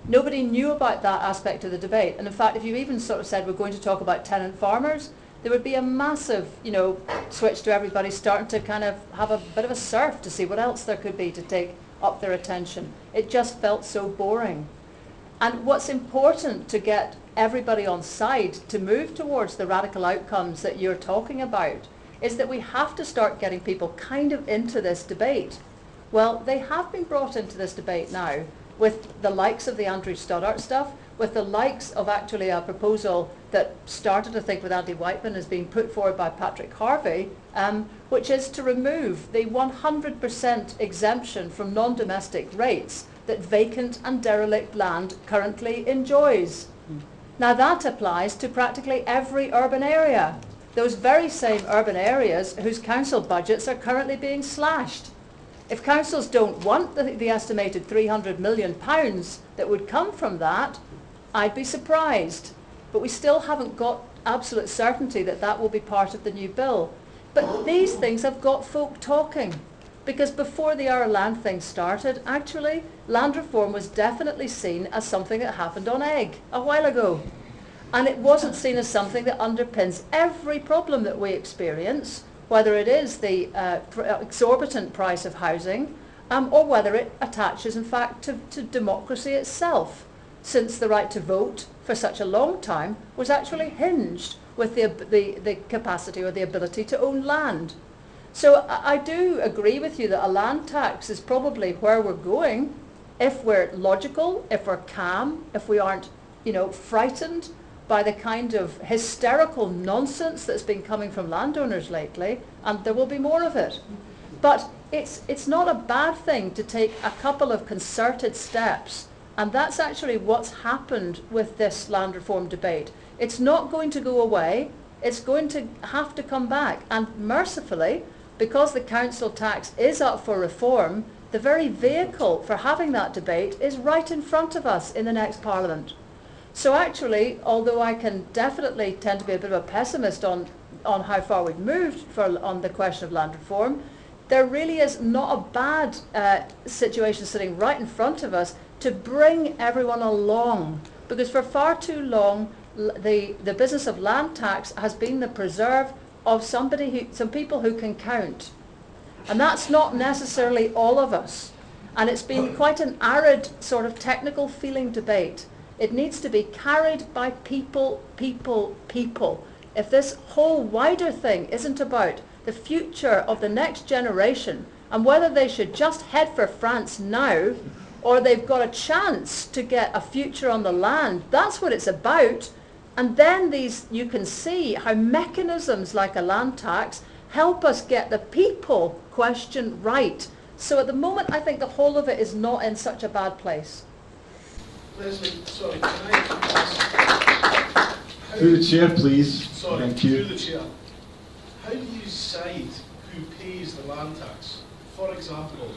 Nobody knew about that aspect of the debate. And in fact, if you even sort of said we're going to talk about tenant farmers, there would be a massive, you know, switch to everybody starting to kind of have a bit of a surf to see what else there could be to take up their attention. It just felt so boring. And what's important to get everybody on side to move towards the radical outcomes that you're talking about is that we have to start getting people kind of into this debate. Well, they have been brought into this debate now with the likes of the Andrew Stoddart stuff, with the likes of actually a proposal that started, I think, with Andy Whiteman, has been put forward by Patrick Harvie, which is to remove the 100% exemption from non-domestic rates that vacant and derelict land currently enjoys. Now that applies to practically every urban area. Those very same urban areas whose council budgets are currently being slashed. If councils don't want the estimated £300 million that would come from that, I'd be surprised. But we still haven't got absolute certainty that that will be part of the new bill. But these things have got folk talking. Because before the Our Land thing started, actually, land reform was definitely seen as something that happened on egg a while ago. And it wasn't seen as something that underpins every problem that we experience, whether it is the exorbitant price of housing, or whether it attaches, in fact, to democracy itself, since the right to vote for such a long time was actually hinged with the capacity or the ability to own land. So I do agree with you that a land tax is probably where we're going if we're logical, if we're calm, if we aren't, you know, frightened by the kind of hysterical nonsense that's been coming from landowners lately, and there will be more of it. But it's not a bad thing to take a couple of concerted steps, and that's actually what's happened with this land reform debate. It's not going to go away, it's going to have to come back, and mercifully, because the council tax is up for reform, the very vehicle for having that debate is right in front of us in the next Parliament. So actually, although I can definitely tend to be a bit of a pessimist on how far we've moved on the question of land reform, there really is not a bad situation sitting right in front of us to bring everyone along. Because for far too long, the business of land tax has been the preserve of some people who can count. And that's not necessarily all of us. And it's been quite an arid sort of technical feeling debate. It needs to be carried by people, people, people. If this whole wider thing isn't about the future of the next generation and whether they should just head for France now or they've got a chance to get a future on the land, that's what it's about. And then you can see how mechanisms like a land tax help us get the people question right. So at the moment, I think the whole of it is not in such a bad place. Lesley, sorry, can I ask? Through the chair, please. Sorry, thank you. through the chair. How do you decide who pays the land tax? For example,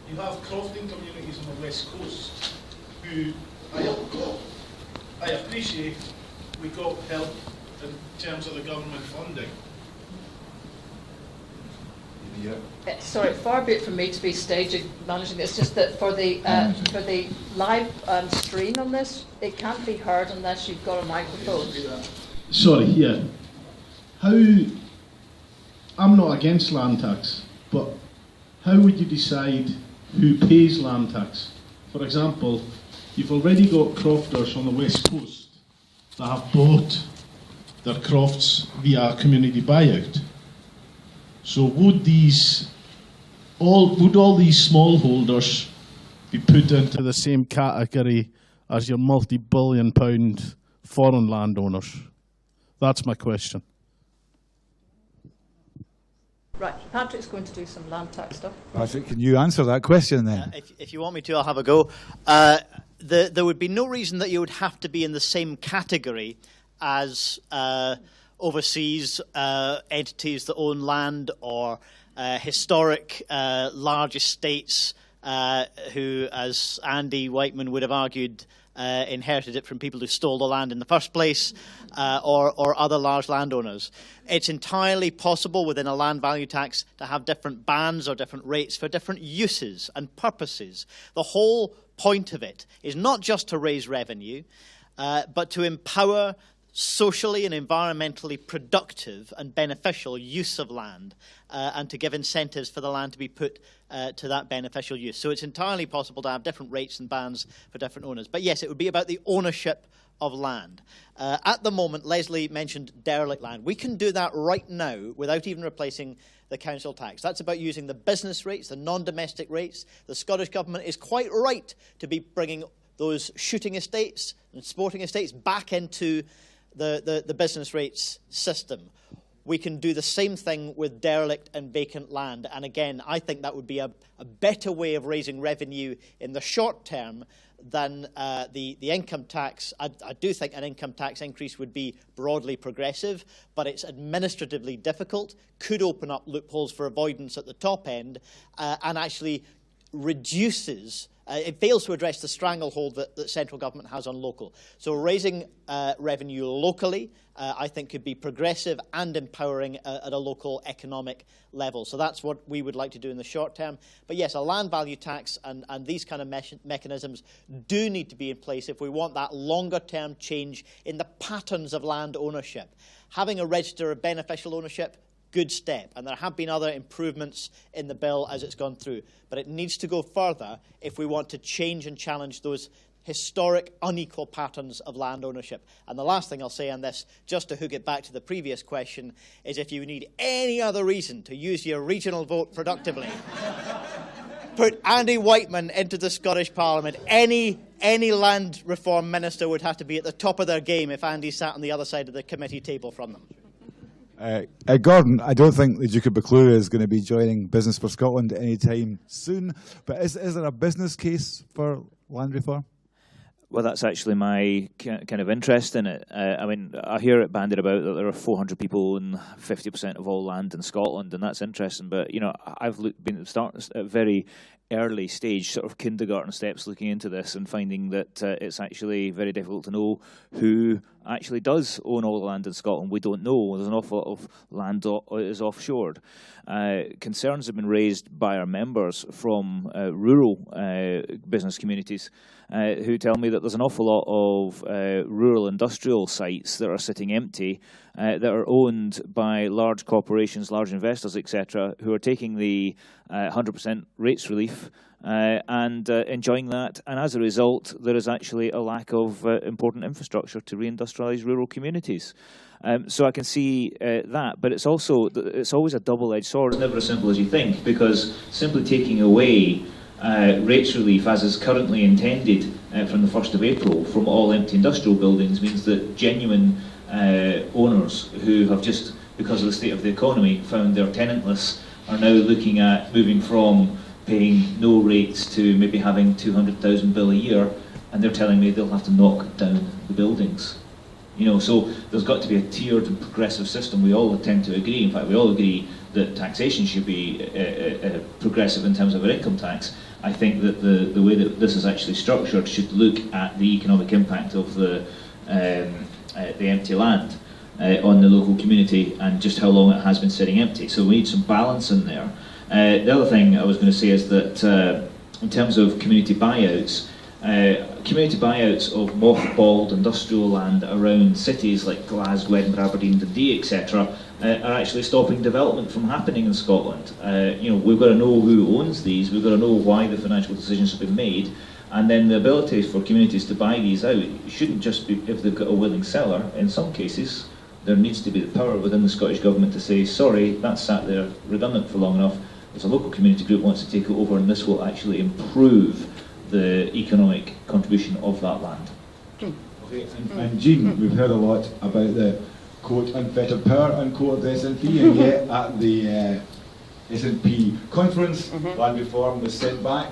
you have crofting communities on the West Coast who I appreciate we got help in terms of the government funding. Yeah. Sorry, far be it from me to be staging managing this. Just that for the live stream on this, it can't be heard unless you've got a microphone. Sorry, yeah. I'm not against land tax, but how would you decide who pays land tax? For example, you've already got crofters on the West Coast that have bought their crofts via community buyout. So would all these smallholders be put into the same category as your multi-billion-pound foreign landowners? That's my question. Right, Patrick's going to do some land tax stuff. Patrick, can you answer that question then? If you want me to, I'll have a go. There would be no reason that you would have to be in the same category as overseas entities that own land or historic large estates who, as Andy Whiteman would have argued, inherited it from people who stole the land in the first place, or other large landowners. It's entirely possible within a land value tax to have different bands or different rates for different uses and purposes. The whole point of it is not just to raise revenue, but to empower socially and environmentally productive and beneficial use of land, and to give incentives for the land to be put to that beneficial use. So it's entirely possible to have different rates and bans for different owners. But yes, it would be about the ownership of land. At the moment, Lesley mentioned derelict land. We can do that right now without even replacing the council tax. That's about using the business rates, the non-domestic rates. The Scottish Government is quite right to be bringing those shooting estates and sporting estates back into the business rates system. We can do the same thing with derelict and vacant land. And again, I think that would be a better way of raising revenue in the short term than the income tax. I do think an income tax increase would be broadly progressive, but it's administratively difficult, could open up loopholes for avoidance at the top end, and actually reduces it fails to address the stranglehold that central government has on local. So raising revenue locally, I think, could be progressive and empowering at a local economic level. So that's what we would like to do in the short term. But yes, a land value tax and these kind of mechanisms do need to be in place if we want that longer term change in the patterns of land ownership. Having a register of beneficial ownership, good step, and there have been other improvements in the bill as it's gone through, but it needs to go further if we want to change and challenge those historic unequal patterns of land ownership. And the last thing I'll say on this, just to hook it back to the previous question, is if you need any other reason to use your regional vote productively, put Andy Whiteman into the Scottish Parliament. Any land reform minister would have to be at the top of their game if Andy sat on the other side of the committee table from them. Gordon, I don't think the Duke of Buccleuch is going to be joining Business for Scotland anytime soon, but is there a business case for land reform? Well, that's actually my kind of interest in it. I mean, I hear it bandied about that there are 400 people own 50% of all land in Scotland, and that's interesting. But, you know, I've been starting at very early stage, sort of kindergarten steps, looking into this and finding that it's actually very difficult to know who actually does own all the land in Scotland. We don't know. There's an awful lot of land is offshored. Concerns have been raised by our members from rural business communities who tell me that there's an awful lot of rural industrial sites that are sitting empty that are owned by large corporations, large investors, etc., who are taking the 100% rates relief and enjoying that. And as a result, there is actually a lack of important infrastructure to reindustrialise rural communities. So I can see that, but it's always a double-edged sword. It's never as simple as you think, because simply taking away rates relief as is currently intended from the 1st of April from all empty industrial buildings means that genuine owners who have just, because of the state of the economy, found they're tenantless are now looking at moving from paying no rates to maybe having 200,000 bill a year, and they're telling me they'll have to knock down the buildings. You know, so there's got to be a tiered and progressive system. We all tend to agree, in fact we all agree, that taxation should be progressive in terms of our income tax. I think that the way that this is actually structured should look at the economic impact of the empty land on the local community and just how long it has been sitting empty. So we need some balance in there. The other thing I was going to say is that in terms of community buyouts of mothballed industrial land around cities like Glasgow, Edinburgh, Aberdeen, Dundee, etc., are actually stopping development from happening in Scotland. You know, we've got to know who owns these, we've got to know why the financial decisions have been made, and then the ability for communities to buy these out shouldn't just be if they've got a willing seller. In some cases, there needs to be the power within the Scottish Government to say, sorry, that's sat there redundant for long enough, if a local community group wants to take it over, and this will actually improve the economic contribution of that land. Okay, and Jeane, we've heard a lot about the quote unfettered power unquote of the SNP, and yet at the SNP conference, land reform was sent back,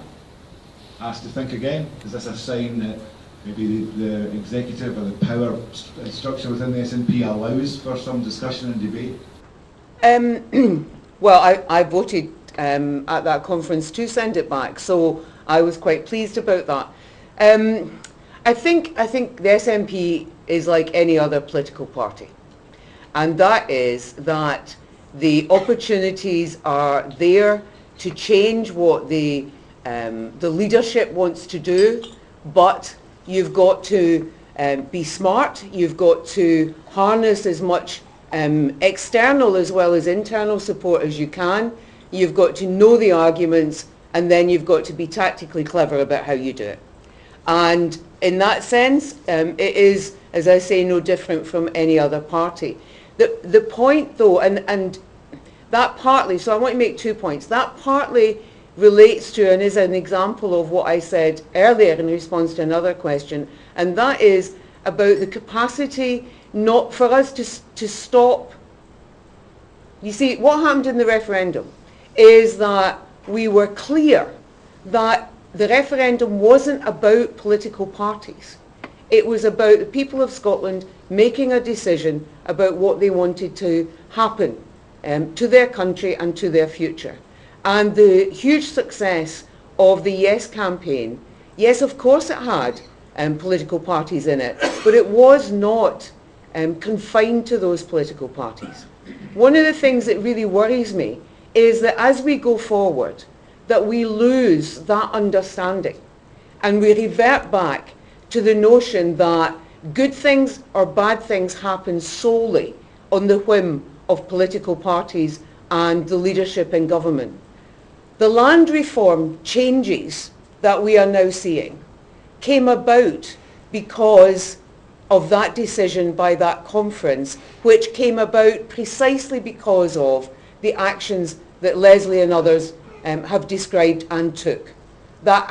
asked to think again. Is this a sign that maybe the executive or the power structure within the SNP allows for some discussion and debate? Well, I voted at that conference to send it back, so I was quite pleased about that. I think the SNP is like any other political party, and that is that the opportunities are there to change what the leadership wants to do, but you've got to be smart, you've got to harness as much external as well as internal support as you can. You've got to know the arguments, and then you've got to be tactically clever about how you do it. And in that sense, it is, as I say, no different from any other party. The point though, and that partly, so I want to make 2 points. That partly relates to and is an example of what I said earlier in response to another question, and that is about the capacity not for us to stop. You see, what happened in the referendum is that we were clear that the referendum wasn't about political parties. It was about the people of Scotland making a decision about what they wanted to happen to their country and to their future. And the huge success of the Yes campaign, yes, of course it had political parties in it, but it was not confined to those political parties. One of the things that really worries me is that as we go forward, that we lose that understanding and we revert back to the notion that good things or bad things happen solely on the whim of political parties and the leadership in government. The land reform changes that we are now seeing came about because of that decision by that conference, which came about precisely because of the actions that Lesley and others have described and took. That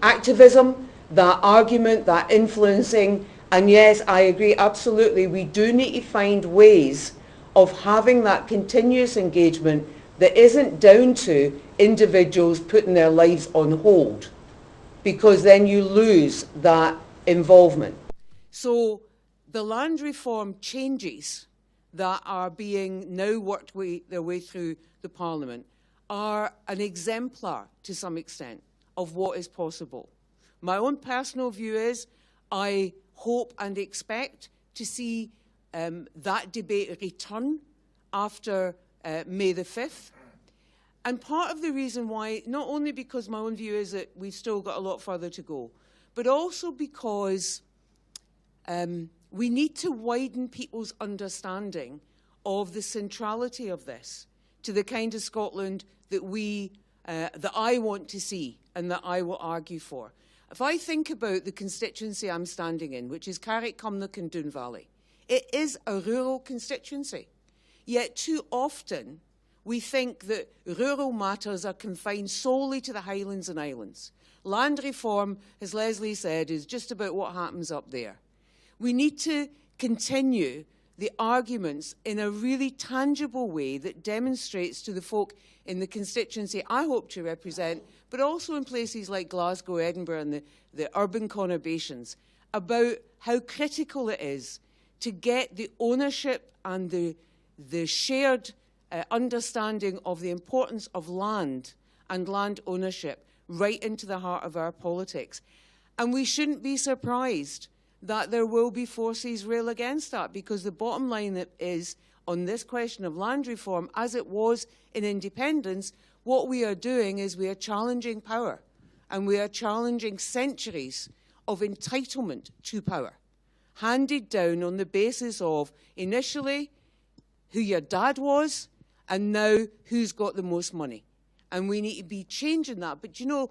activism, that argument, that influencing, and yes, I agree absolutely, we do need to find ways of having that continuous engagement that isn't down to individuals putting their lives on hold, because then you lose that involvement. So the land reform changes that are being now worked their way through the Parliament are an exemplar, to some extent, of what is possible. My own personal view is I hope and expect to see that debate return after May the 5th. And part of the reason why, not only because my own view is that we've still got a lot further to go, but also because We need to widen people's understanding of the centrality of this to the kind of Scotland that that I want to see and that I will argue for. If I think about the constituency I'm standing in, which is Carrick, Cumnock and Doon Valley, it is a rural constituency. Yet too often we think that rural matters are confined solely to the Highlands and Islands. Land reform, as Lesley said, is just about what happens up there. We need to continue the arguments in a really tangible way that demonstrates to the folk in the constituency I hope to represent, but also in places like Glasgow, Edinburgh and the urban conurbations, about how critical it is to get the ownership and the shared understanding of the importance of land and land ownership right into the heart of our politics. And we shouldn't be surprised that there will be forces rail against that, because the bottom line is, on this question of land reform, as it was in independence, what we are doing is we are challenging power, and we are challenging centuries of entitlement to power, handed down on the basis of, initially, who your dad was, and now who's got the most money. And we need to be changing that. But, you know,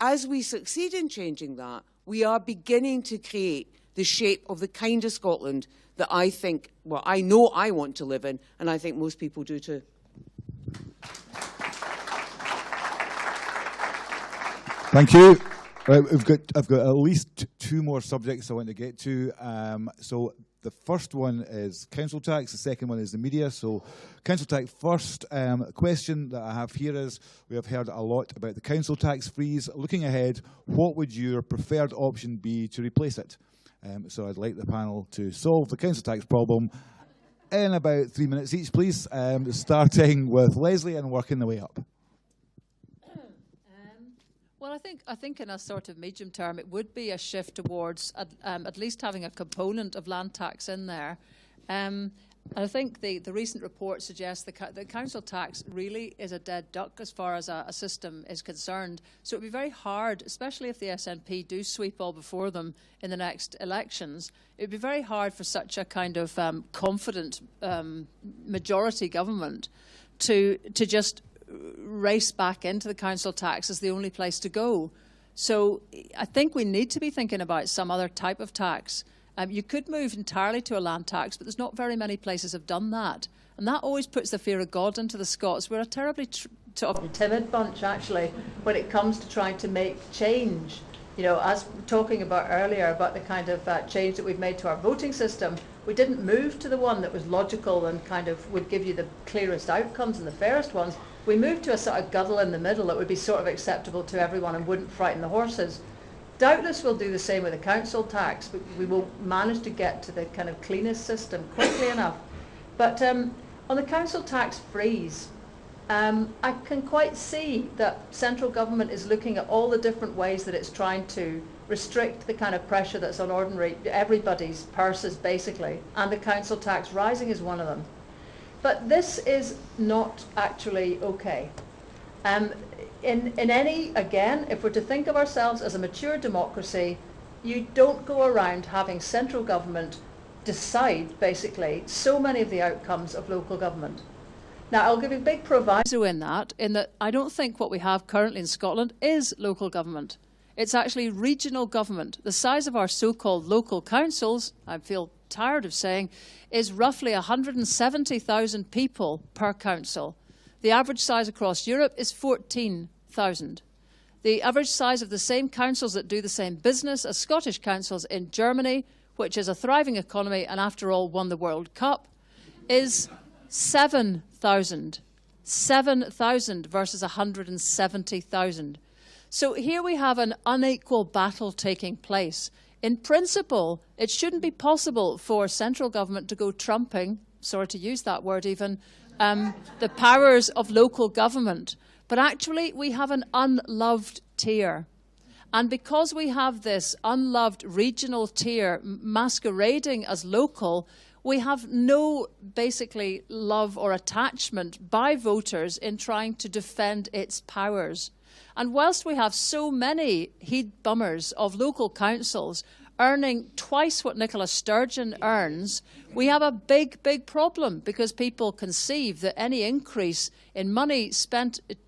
as we succeed in changing that, we are beginning to create the shape of the kind of Scotland that I think, well, I know I want to live in, and I think most people do too. Thank you. Right, I've got at least two more subjects I want to get to. So the first one is council tax, the second one is the media. So council tax first. Question that I have here is, we have heard a lot about the council tax freeze. Looking ahead, what would your preferred option be to replace it? So I'd like the panel to solve the council tax problem in about 3 minutes each, please, starting with Lesley and working the way up. Well, I think in a sort of medium term, it would be a shift towards at least having a component of land tax in there. I think the recent report suggests the council tax really is a dead duck as far as a system is concerned. So it would be very hard, especially if the SNP do sweep all before them in the next elections, it would be very hard for such a kind of confident majority government to just race back into the council tax as the only place to go. So I think we need to be thinking about some other type of tax. You could move entirely to a land tax, but there's not very many places have done that. And that always puts the fear of God into the Scots. We're a terribly timid bunch, actually, when it comes to trying to make change. You know, as talking about earlier about the kind of change that we've made to our voting system, we didn't move to the one that was logical and kind of would give you the clearest outcomes and the fairest ones. We moved to a sort of guddle in the middle that would be sort of acceptable to everyone and wouldn't frighten the horses. Doubtless we'll do the same with the council tax, but we won't manage to get to the kind of cleanest system quickly enough. But on the council tax freeze, I can quite see that central government is looking at all the different ways that it's trying to restrict the kind of pressure that's on everybody's purses, basically, and the council tax rising is one of them. But this is not actually okay. Again, if we're to think of ourselves as a mature democracy, you don't go around having central government decide, basically, so many of the outcomes of local government. Now, I'll give you a big proviso in that I don't think what we have currently in Scotland is local government. It's actually regional government. The size of our so-called local councils, I feel tired of saying, is roughly 170,000 people per council. The average size across Europe is 14,000. The average size of the same councils that do the same business as Scottish councils in Germany, which is a thriving economy and after all won the World Cup, is 7,000. 7,000 versus 170,000. So here we have an unequal battle taking place. In principle, it shouldn't be possible for central government to go trumping, sorry to use that word even, the powers of local government. But actually, we have an unloved tier. And because we have this unloved regional tier masquerading as local, we have no, basically, love or attachment by voters in trying to defend its powers. And whilst we have so many heed bummers of local councils earning twice what Nicola Sturgeon earns, we have a big, big problem, because people conceive that any increase in money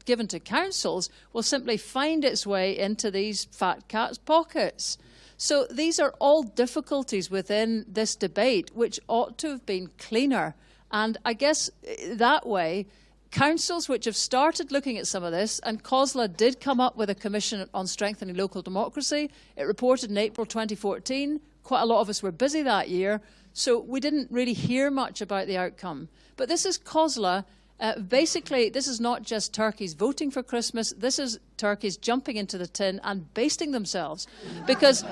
given to councils will simply find its way into these fat cats' pockets. So these are all difficulties within this debate which ought to have been cleaner. And I guess that way, councils which have started looking at some of this, and COSLA did come up with a commission on strengthening local democracy. It reported in April 2014. Quite a lot of us were busy that year, so we didn't really hear much about the outcome. But this is COSLA. Basically, this is not just turkeys voting for Christmas. This is turkeys jumping into the tin and basting themselves. Because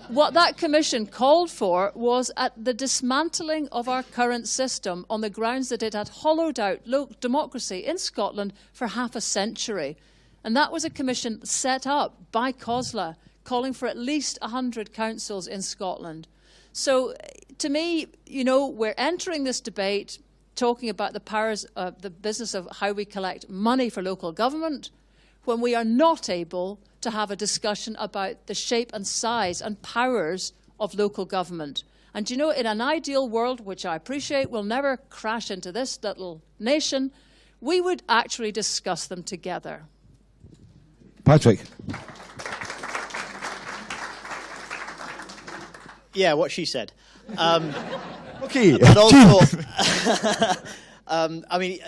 what that commission called for was the dismantling of our current system on the grounds that it had hollowed out democracy in Scotland for half a century. And that was a commission set up by COSLA, calling for at least 100 councils in Scotland. So to me, you know, we're entering this debate talking about the powers of the business of how we collect money for local government, when we are not able to have a discussion about the shape and size and powers of local government. And you know, in an ideal world, which I appreciate will never crash into this little nation, we would actually discuss them together. Patrick. Yeah, what she said. Okay. But also, I mean,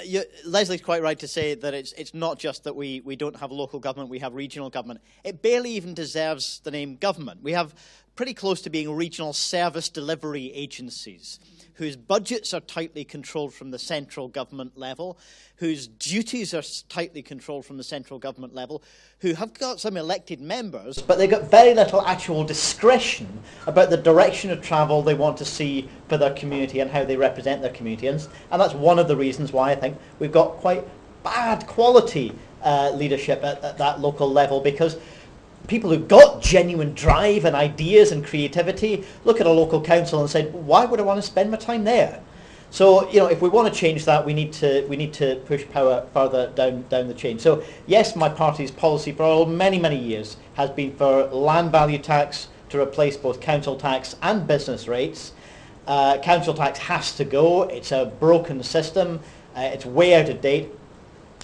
Leslie's quite right to say that it's not just that we don't have local government, we have regional government. It barely even deserves the name government. We have pretty close to being regional service delivery agencies whose budgets are tightly controlled from the central government level, whose duties are tightly controlled from the central government level, who have got some elected members, but they've got very little actual discretion about the direction of travel they want to see for their community and how they represent their community. And that's one of the reasons why I think we've got quite bad quality leadership at that local level, because people who've got genuine drive and ideas and creativity look at a local council and say, why would I want to spend my time there? So, you know, if we want to change that, we need to push power further down the chain. So, yes, my party's policy for many years has been for land value tax to replace both council tax and business rates. Council tax has to go. It's a broken system. It's way out of date.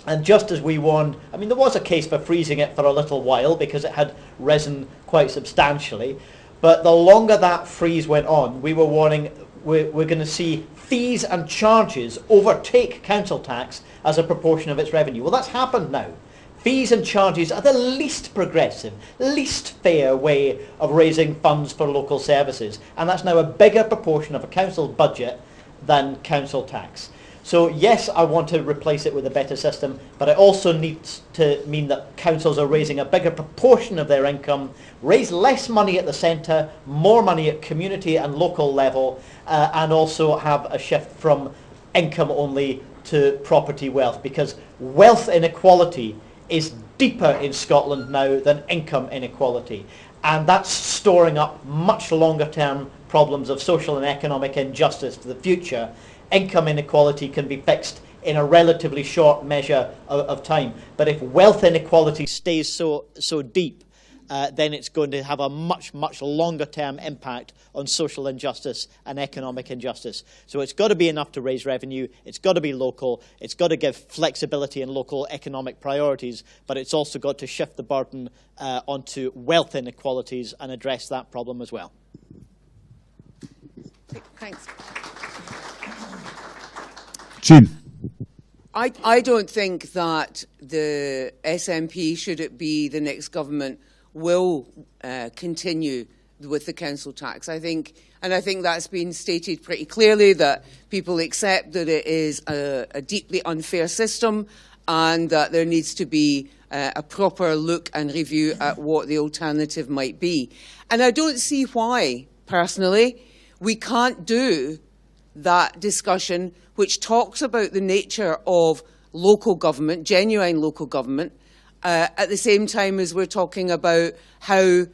And just as we warned, I mean, there was a case for freezing it for a little while because it had risen quite substantially. But the longer that freeze went on, we were warning we're going to see fees and charges overtake council tax as a proportion of its revenue. Well, that's happened now. Fees and charges are the least progressive, least fair way of raising funds for local services. And that's now a bigger proportion of a council budget than council tax. So yes, I want to replace it with a better system, but it also needs to mean that councils are raising a bigger proportion of their income, raise less money at the centre, more money at community and local level, and also have a shift from income only to property wealth, because wealth inequality is deeper in Scotland now than income inequality. And that's storing up much longer term problems of social and economic injustice for the future. Income inequality can be fixed in a relatively short measure of time. But if wealth inequality stays so deep, then it's going to have a much longer term impact on social injustice and economic injustice. So it's got to be enough to raise revenue, it's got to be local, it's got to give flexibility in local economic priorities, but it's also got to shift the burden onto wealth inequalities and address that problem as well. Thanks. Jeane. I don't think that the SNP, should it be the next government, will continue with the council tax. I think that's been stated pretty clearly, that people accept that it is a deeply unfair system and that there needs to be a proper look and review at what the alternative might be. And I don't see why, personally, we can't do that discussion which talks about the nature of local government, genuine local government, at the same time as we're talking about how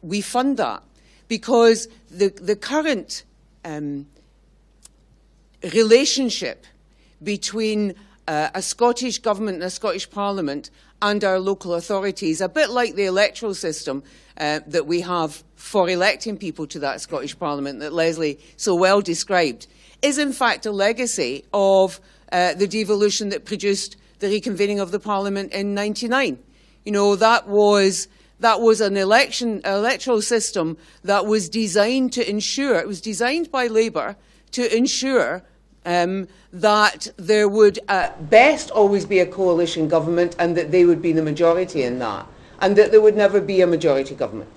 we fund that. Because the current relationship between a Scottish Government and a Scottish Parliament and our local authorities, a bit like the electoral system that we have for electing people to that Scottish Parliament that Lesley so well described, is in fact a legacy of the devolution that produced the reconvening of the Parliament in '99. You know, that was an electoral system that was designed to ensure, it was designed by Labour to ensure that there would at best always be a coalition government and that they would be the majority in that, and that there would never be a majority government.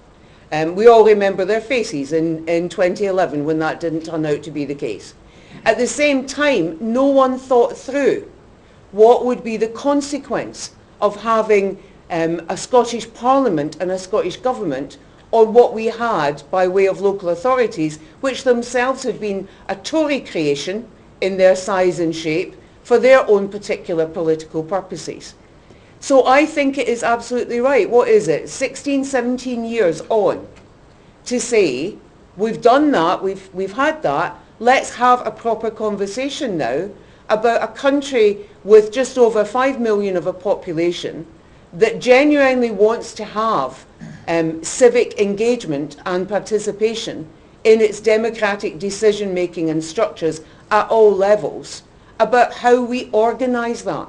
We all remember their faces in 2011 when that didn't turn out to be the case. At the same time, no one thought through what would be the consequence of having a Scottish Parliament and a Scottish Government on what we had by way of local authorities, which themselves had been a Tory creation in their size and shape for their own particular political purposes. So I think it is absolutely right. What is it? 16, 17 years on to say, we've done that, we've had that, let's have a proper conversation now about a country with just over 5 million of a population that genuinely wants to have civic engagement and participation in its democratic decision-making and structures at all levels, about how we organise that.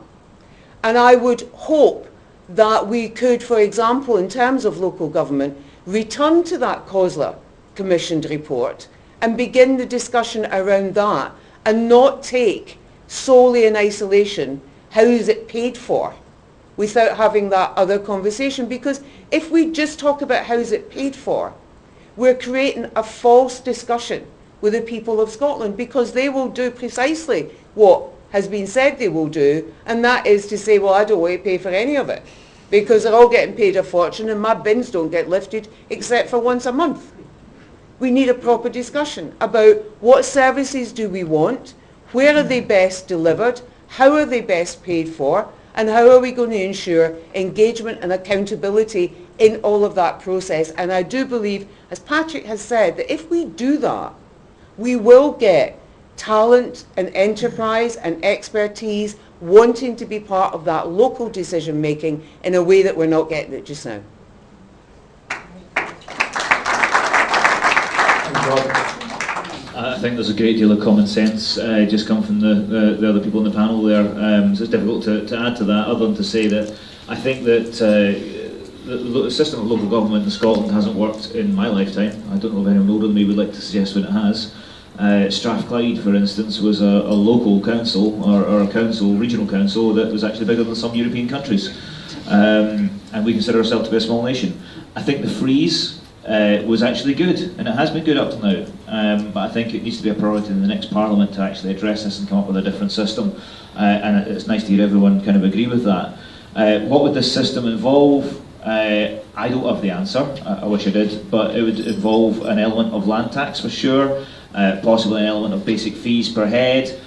And I would hope that we could, for example, in terms of local government, return to that COSLA commissioned report and begin the discussion around that, and not take solely in isolation how is it paid for, without having that other conversation. Because if we just talk about how is it paid for, we're creating a false discussion with the people of Scotland, because they will do precisely what has been said they will do, and that is to say, well, I don't want to pay for any of it, because they're all getting paid a fortune and my bins don't get lifted except for once a month. We need a proper discussion about what services do we want, where are they best delivered, how are they best paid for, and how are we going to ensure engagement and accountability in all of that process. And I do believe, as Patrick has said, that if we do that, we will get talent and enterprise and expertise wanting to be part of that local decision making in a way that we're not getting it just now. I think there's a great deal of common sense just come from the other people in the panel there, so it's difficult to add to that, other than to say that I think that the system of local government in Scotland hasn't worked in my lifetime. I don't know if anyone older than me would like to suggest when it has. Strathclyde, for instance, was a local council, or a council, regional council, that was actually bigger than some European countries. And we consider ourselves to be a small nation. I think the freeze was actually good, and it has been good up to now. But I think it needs to be a priority in the next Parliament to actually address this and come up with a different system. And it's nice to hear everyone kind of agree with that. What would this system involve? I don't have the answer. I wish I did, but it would involve an element of land tax for sure. Possibly an element of basic fees per head.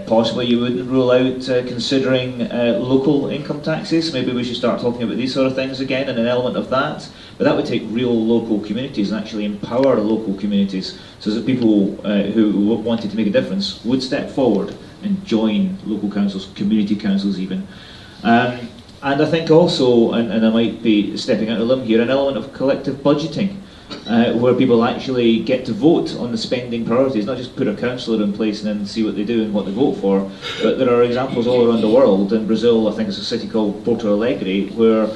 Possibly you wouldn't rule out considering local income taxes. Maybe we should start talking about these sort of things again, and an element of that. But that would take real local communities and actually empower local communities, so that people who wanted to make a difference would step forward and join local councils, community councils even. And I think also, and I might be stepping out on a limb here, an element of collective budgeting. Where people actually get to vote on the spending priorities, not just put a councillor in place and then see what they do and what they vote for, but there are examples all around the world. In Brazil, I think it's a city called Porto Alegre, where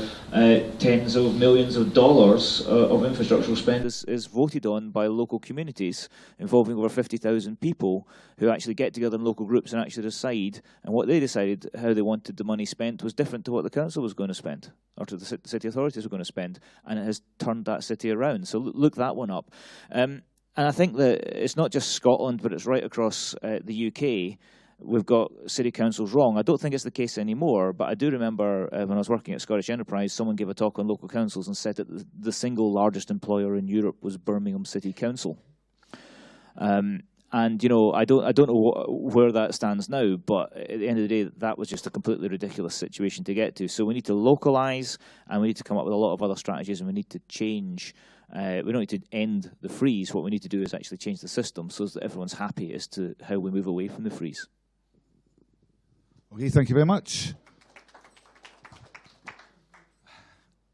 tens of millions of dollars of infrastructural spend is voted on by local communities, involving over 50,000 people who actually get together in local groups and actually decide, and what they decided, how they wanted the money spent, was different to what the council was going to spend, or to the city authorities were going to spend, and it has turned that city around. So look that one up. And I think that it's not just Scotland, but it's right across the UK. We've got city councils wrong. I don't think it's the case anymore, but I do remember when I was working at Scottish Enterprise, someone gave a talk on local councils and said that the single largest employer in Europe was Birmingham City Council. And you know, I don't know where that stands now, but at the end of the day, that was just a completely ridiculous situation to get to. So we need to localise, and we need to come up with a lot of other strategies, and we need to change. We don't need to end the freeze. What we need to do is actually change the system so that everyone's happy as to how we move away from the freeze. Okay, thank you very much.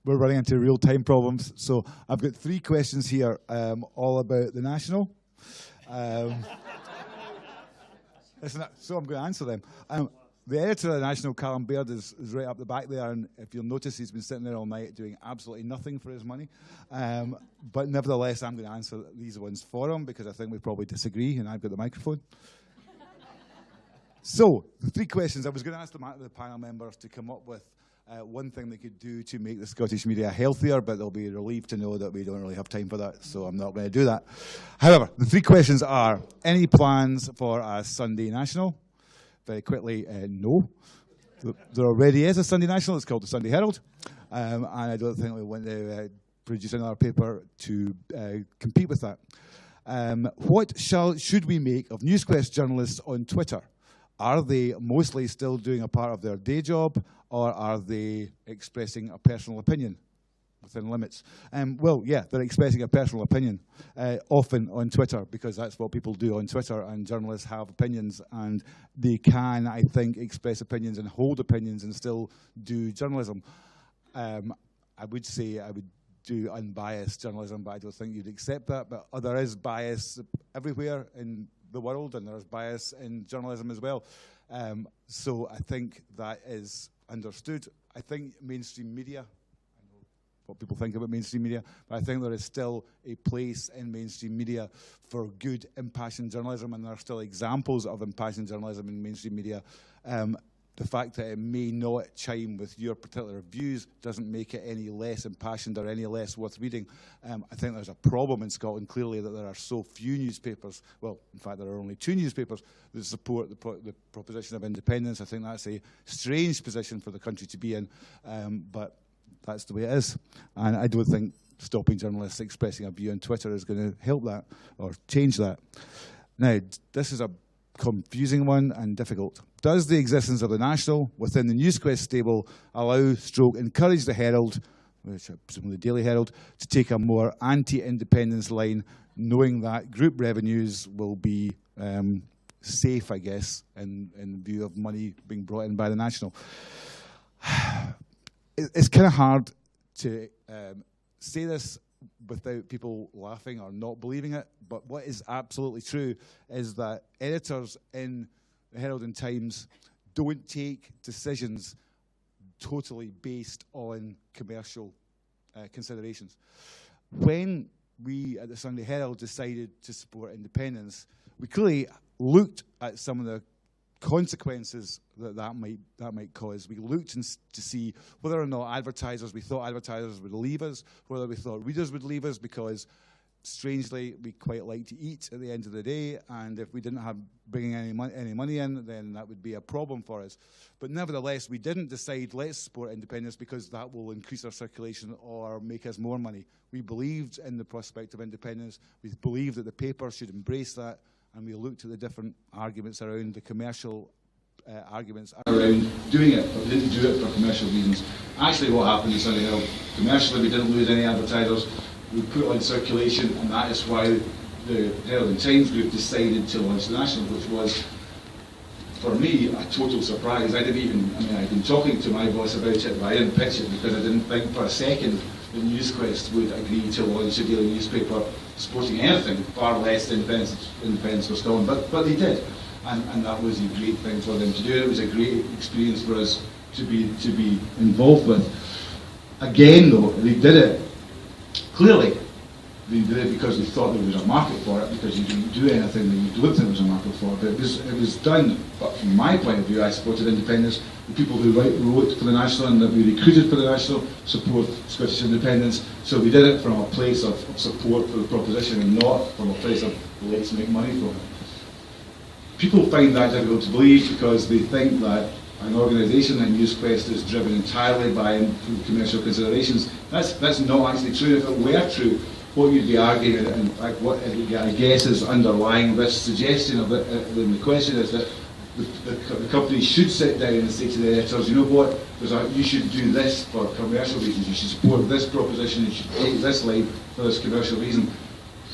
We're running into real-time problems, so I've got 3 questions here, all about the National. So I'm going to answer them. The editor of the National, Callum Baird, is right up the back there, and if you'll notice, he's been sitting there all night doing absolutely nothing for his money. But nevertheless, I'm going to answer these ones for him, because I think we probably disagree, and I've got the microphone. So, the 3 questions. I was going to ask the panel members to come up with one thing they could do to make the Scottish media healthier, but they'll be relieved to know that we don't really have time for that, so I'm not going to do that. However, the 3 questions are, any plans for a Sunday National? Very quickly, no. There already is a Sunday National. It's called the Sunday Herald, and I don't think we want to produce another paper to compete with that. What should we make of NewsQuest journalists on Twitter? Are they mostly still doing a part of their day job, or are they expressing a personal opinion within limits? Well, yeah, they're expressing a personal opinion, often on Twitter, because that's what people do on Twitter, and journalists have opinions, and they can, I think, express opinions and hold opinions and still do journalism. I would say I would do unbiased journalism, but I don't think you'd accept that. But there is bias everywhere in the world, and there's bias in journalism as well. So I think that is understood. I think mainstream media, I know what people think about mainstream media, but I think there is still a place in mainstream media for good, impassioned journalism, and there are still examples of impassioned journalism in mainstream media. The fact that it may not chime with your particular views doesn't make it any less impassioned or any less worth reading. I think there's a problem in Scotland, clearly, that there are so few newspapers, well, in fact, there are only 2 newspapers that support the proposition of independence. I think that's a strange position for the country to be in, but that's the way it is. And I don't think stopping journalists expressing a view on Twitter is going to help that or change that. Now, this is a confusing one and difficult. Does the existence of the National within the NewsQuest stable encourage the Herald, which I presume the Daily Herald, to take a more anti-independence line, knowing that group revenues will be safe, I guess, in view of money being brought in by the National? It's kind of hard to say this without people laughing or not believing it, but what is absolutely true is that editors in the Herald and Times don't take decisions totally based on commercial considerations. When we at the Sunday Herald decided to support independence, we clearly looked at some of the consequences that might cause. We looked to see whether or not we thought advertisers would leave us, whether we thought readers would leave us, because strangely we quite like to eat at the end of the day, and if we didn't have bringing any money in, then that would be a problem for us. But nevertheless, we didn't decide let's support independence because that will increase our circulation or make us more money. We believed in the prospect of independence. We believed that the paper should embrace that, and we looked at the different arguments around the commercial arguments around doing it, but we didn't do it for commercial reasons. Actually, what happened in Sunday Herald, commercially, we didn't lose any advertisers. We put on circulation, and that is why the Herald and Times group decided to launch the National, which was, for me, a total surprise. I'd been talking to my boss about it, but I didn't pitch it because I didn't think for a second that NewsQuest would agree to launch a daily newspaper supporting anything, far less independence for Scotland, but they did. And that was a great thing for them to do. It was a great experience for us to be involved with. Again, though, they did it. Clearly, they did it because they thought there was a market for it, because you didn't do anything that you didn't think there was a market for. But it was done. But from my point of view, I supported independence. The people who wrote for the National and that we recruited for the National support Scottish independence. So we did it from a place of support for the proposition and not from a place of let's make money from it. People find that difficult to believe because they think that an organisation like NewsQuest is driven entirely by commercial considerations. That's not actually true. If it were true, what you'd be arguing, and what I guess is underlying this suggestion of the question is that the company should sit down and say to the editors, you know what, you should do this for commercial reasons, you should support this proposition, you should take this line for this commercial reason.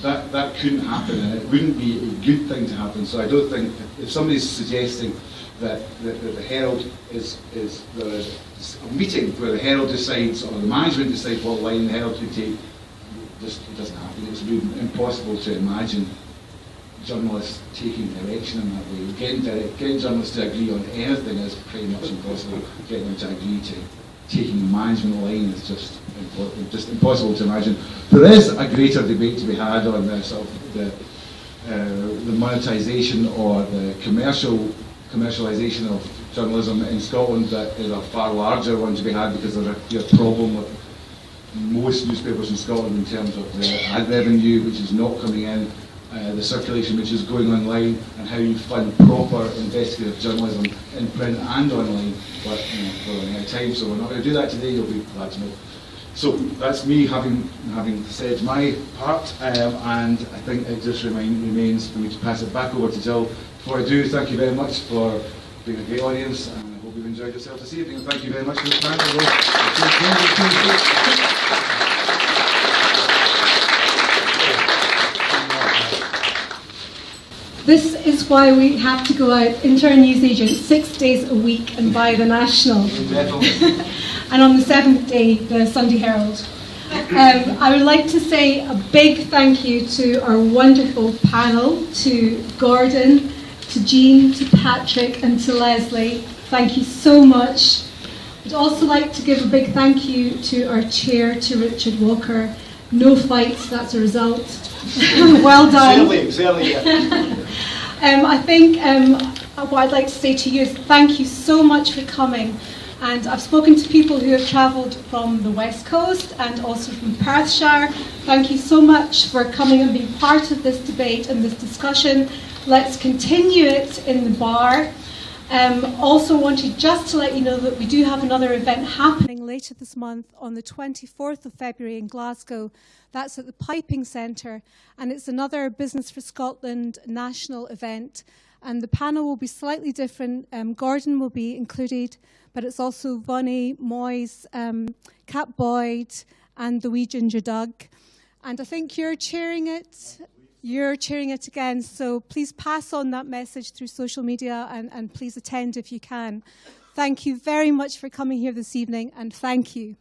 That couldn't happen, and it wouldn't be a good thing to happen. So I don't think, if somebody's suggesting that the Herald is there is a meeting where the Herald decides, or the management decides what line the Herald could take. It doesn't happen. It's really impossible to imagine journalists taking direction in that way. Getting journalists to agree on anything is pretty much impossible. Getting them to agree to taking a management line is just impossible to imagine. There is a greater debate to be had on the sort of the monetisation or the commercialisation of journalism in Scotland. That is a far larger one to be had, because there's a problem with most newspapers in Scotland in terms of the ad revenue, which is not coming in, the circulation which is going online, and how you fund proper investigative journalism in print and online. But we're running out of time, so we're not going to do that today. You'll be glad to know. So that's me having said my part, and I think it just remains for me to pass it back over to Jill. Before I do, thank you very much for being a great audience, and I hope you've enjoyed yourself this evening. And thank you very much for the panel. This is why we have to go out into our newsagents 6 days a week and buy the National. And on the 7th day, the Sunday Herald. I would like to say a big thank you to our wonderful panel, to Gordon, to Jeane, to Patrick, and to Lesley. Thank you so much. I'd also like to give a big thank you to our chair, to Richard Walker. No fights, that's a result. Well done. Certainly, yeah. I think what I'd like to say to you is thank you so much for coming. And I've spoken to people who have travelled from the West Coast and also from Perthshire. Thank you so much for coming and being part of this debate and this discussion. Let's continue it in the bar. Also wanted just to let you know that we do have another event happening later this month on the 24th of February in Glasgow. That's at the Piping Centre, and it's another Business for Scotland national event. And the panel will be slightly different. Gordon will be included, but it's also Vonnie, Moyes, Cat Boyd, and the wee Ginger Doug. And I think you're chairing it. You're chairing it again, so please pass on that message through social media, and please attend if you can. Thank you very much for coming here this evening, and thank you.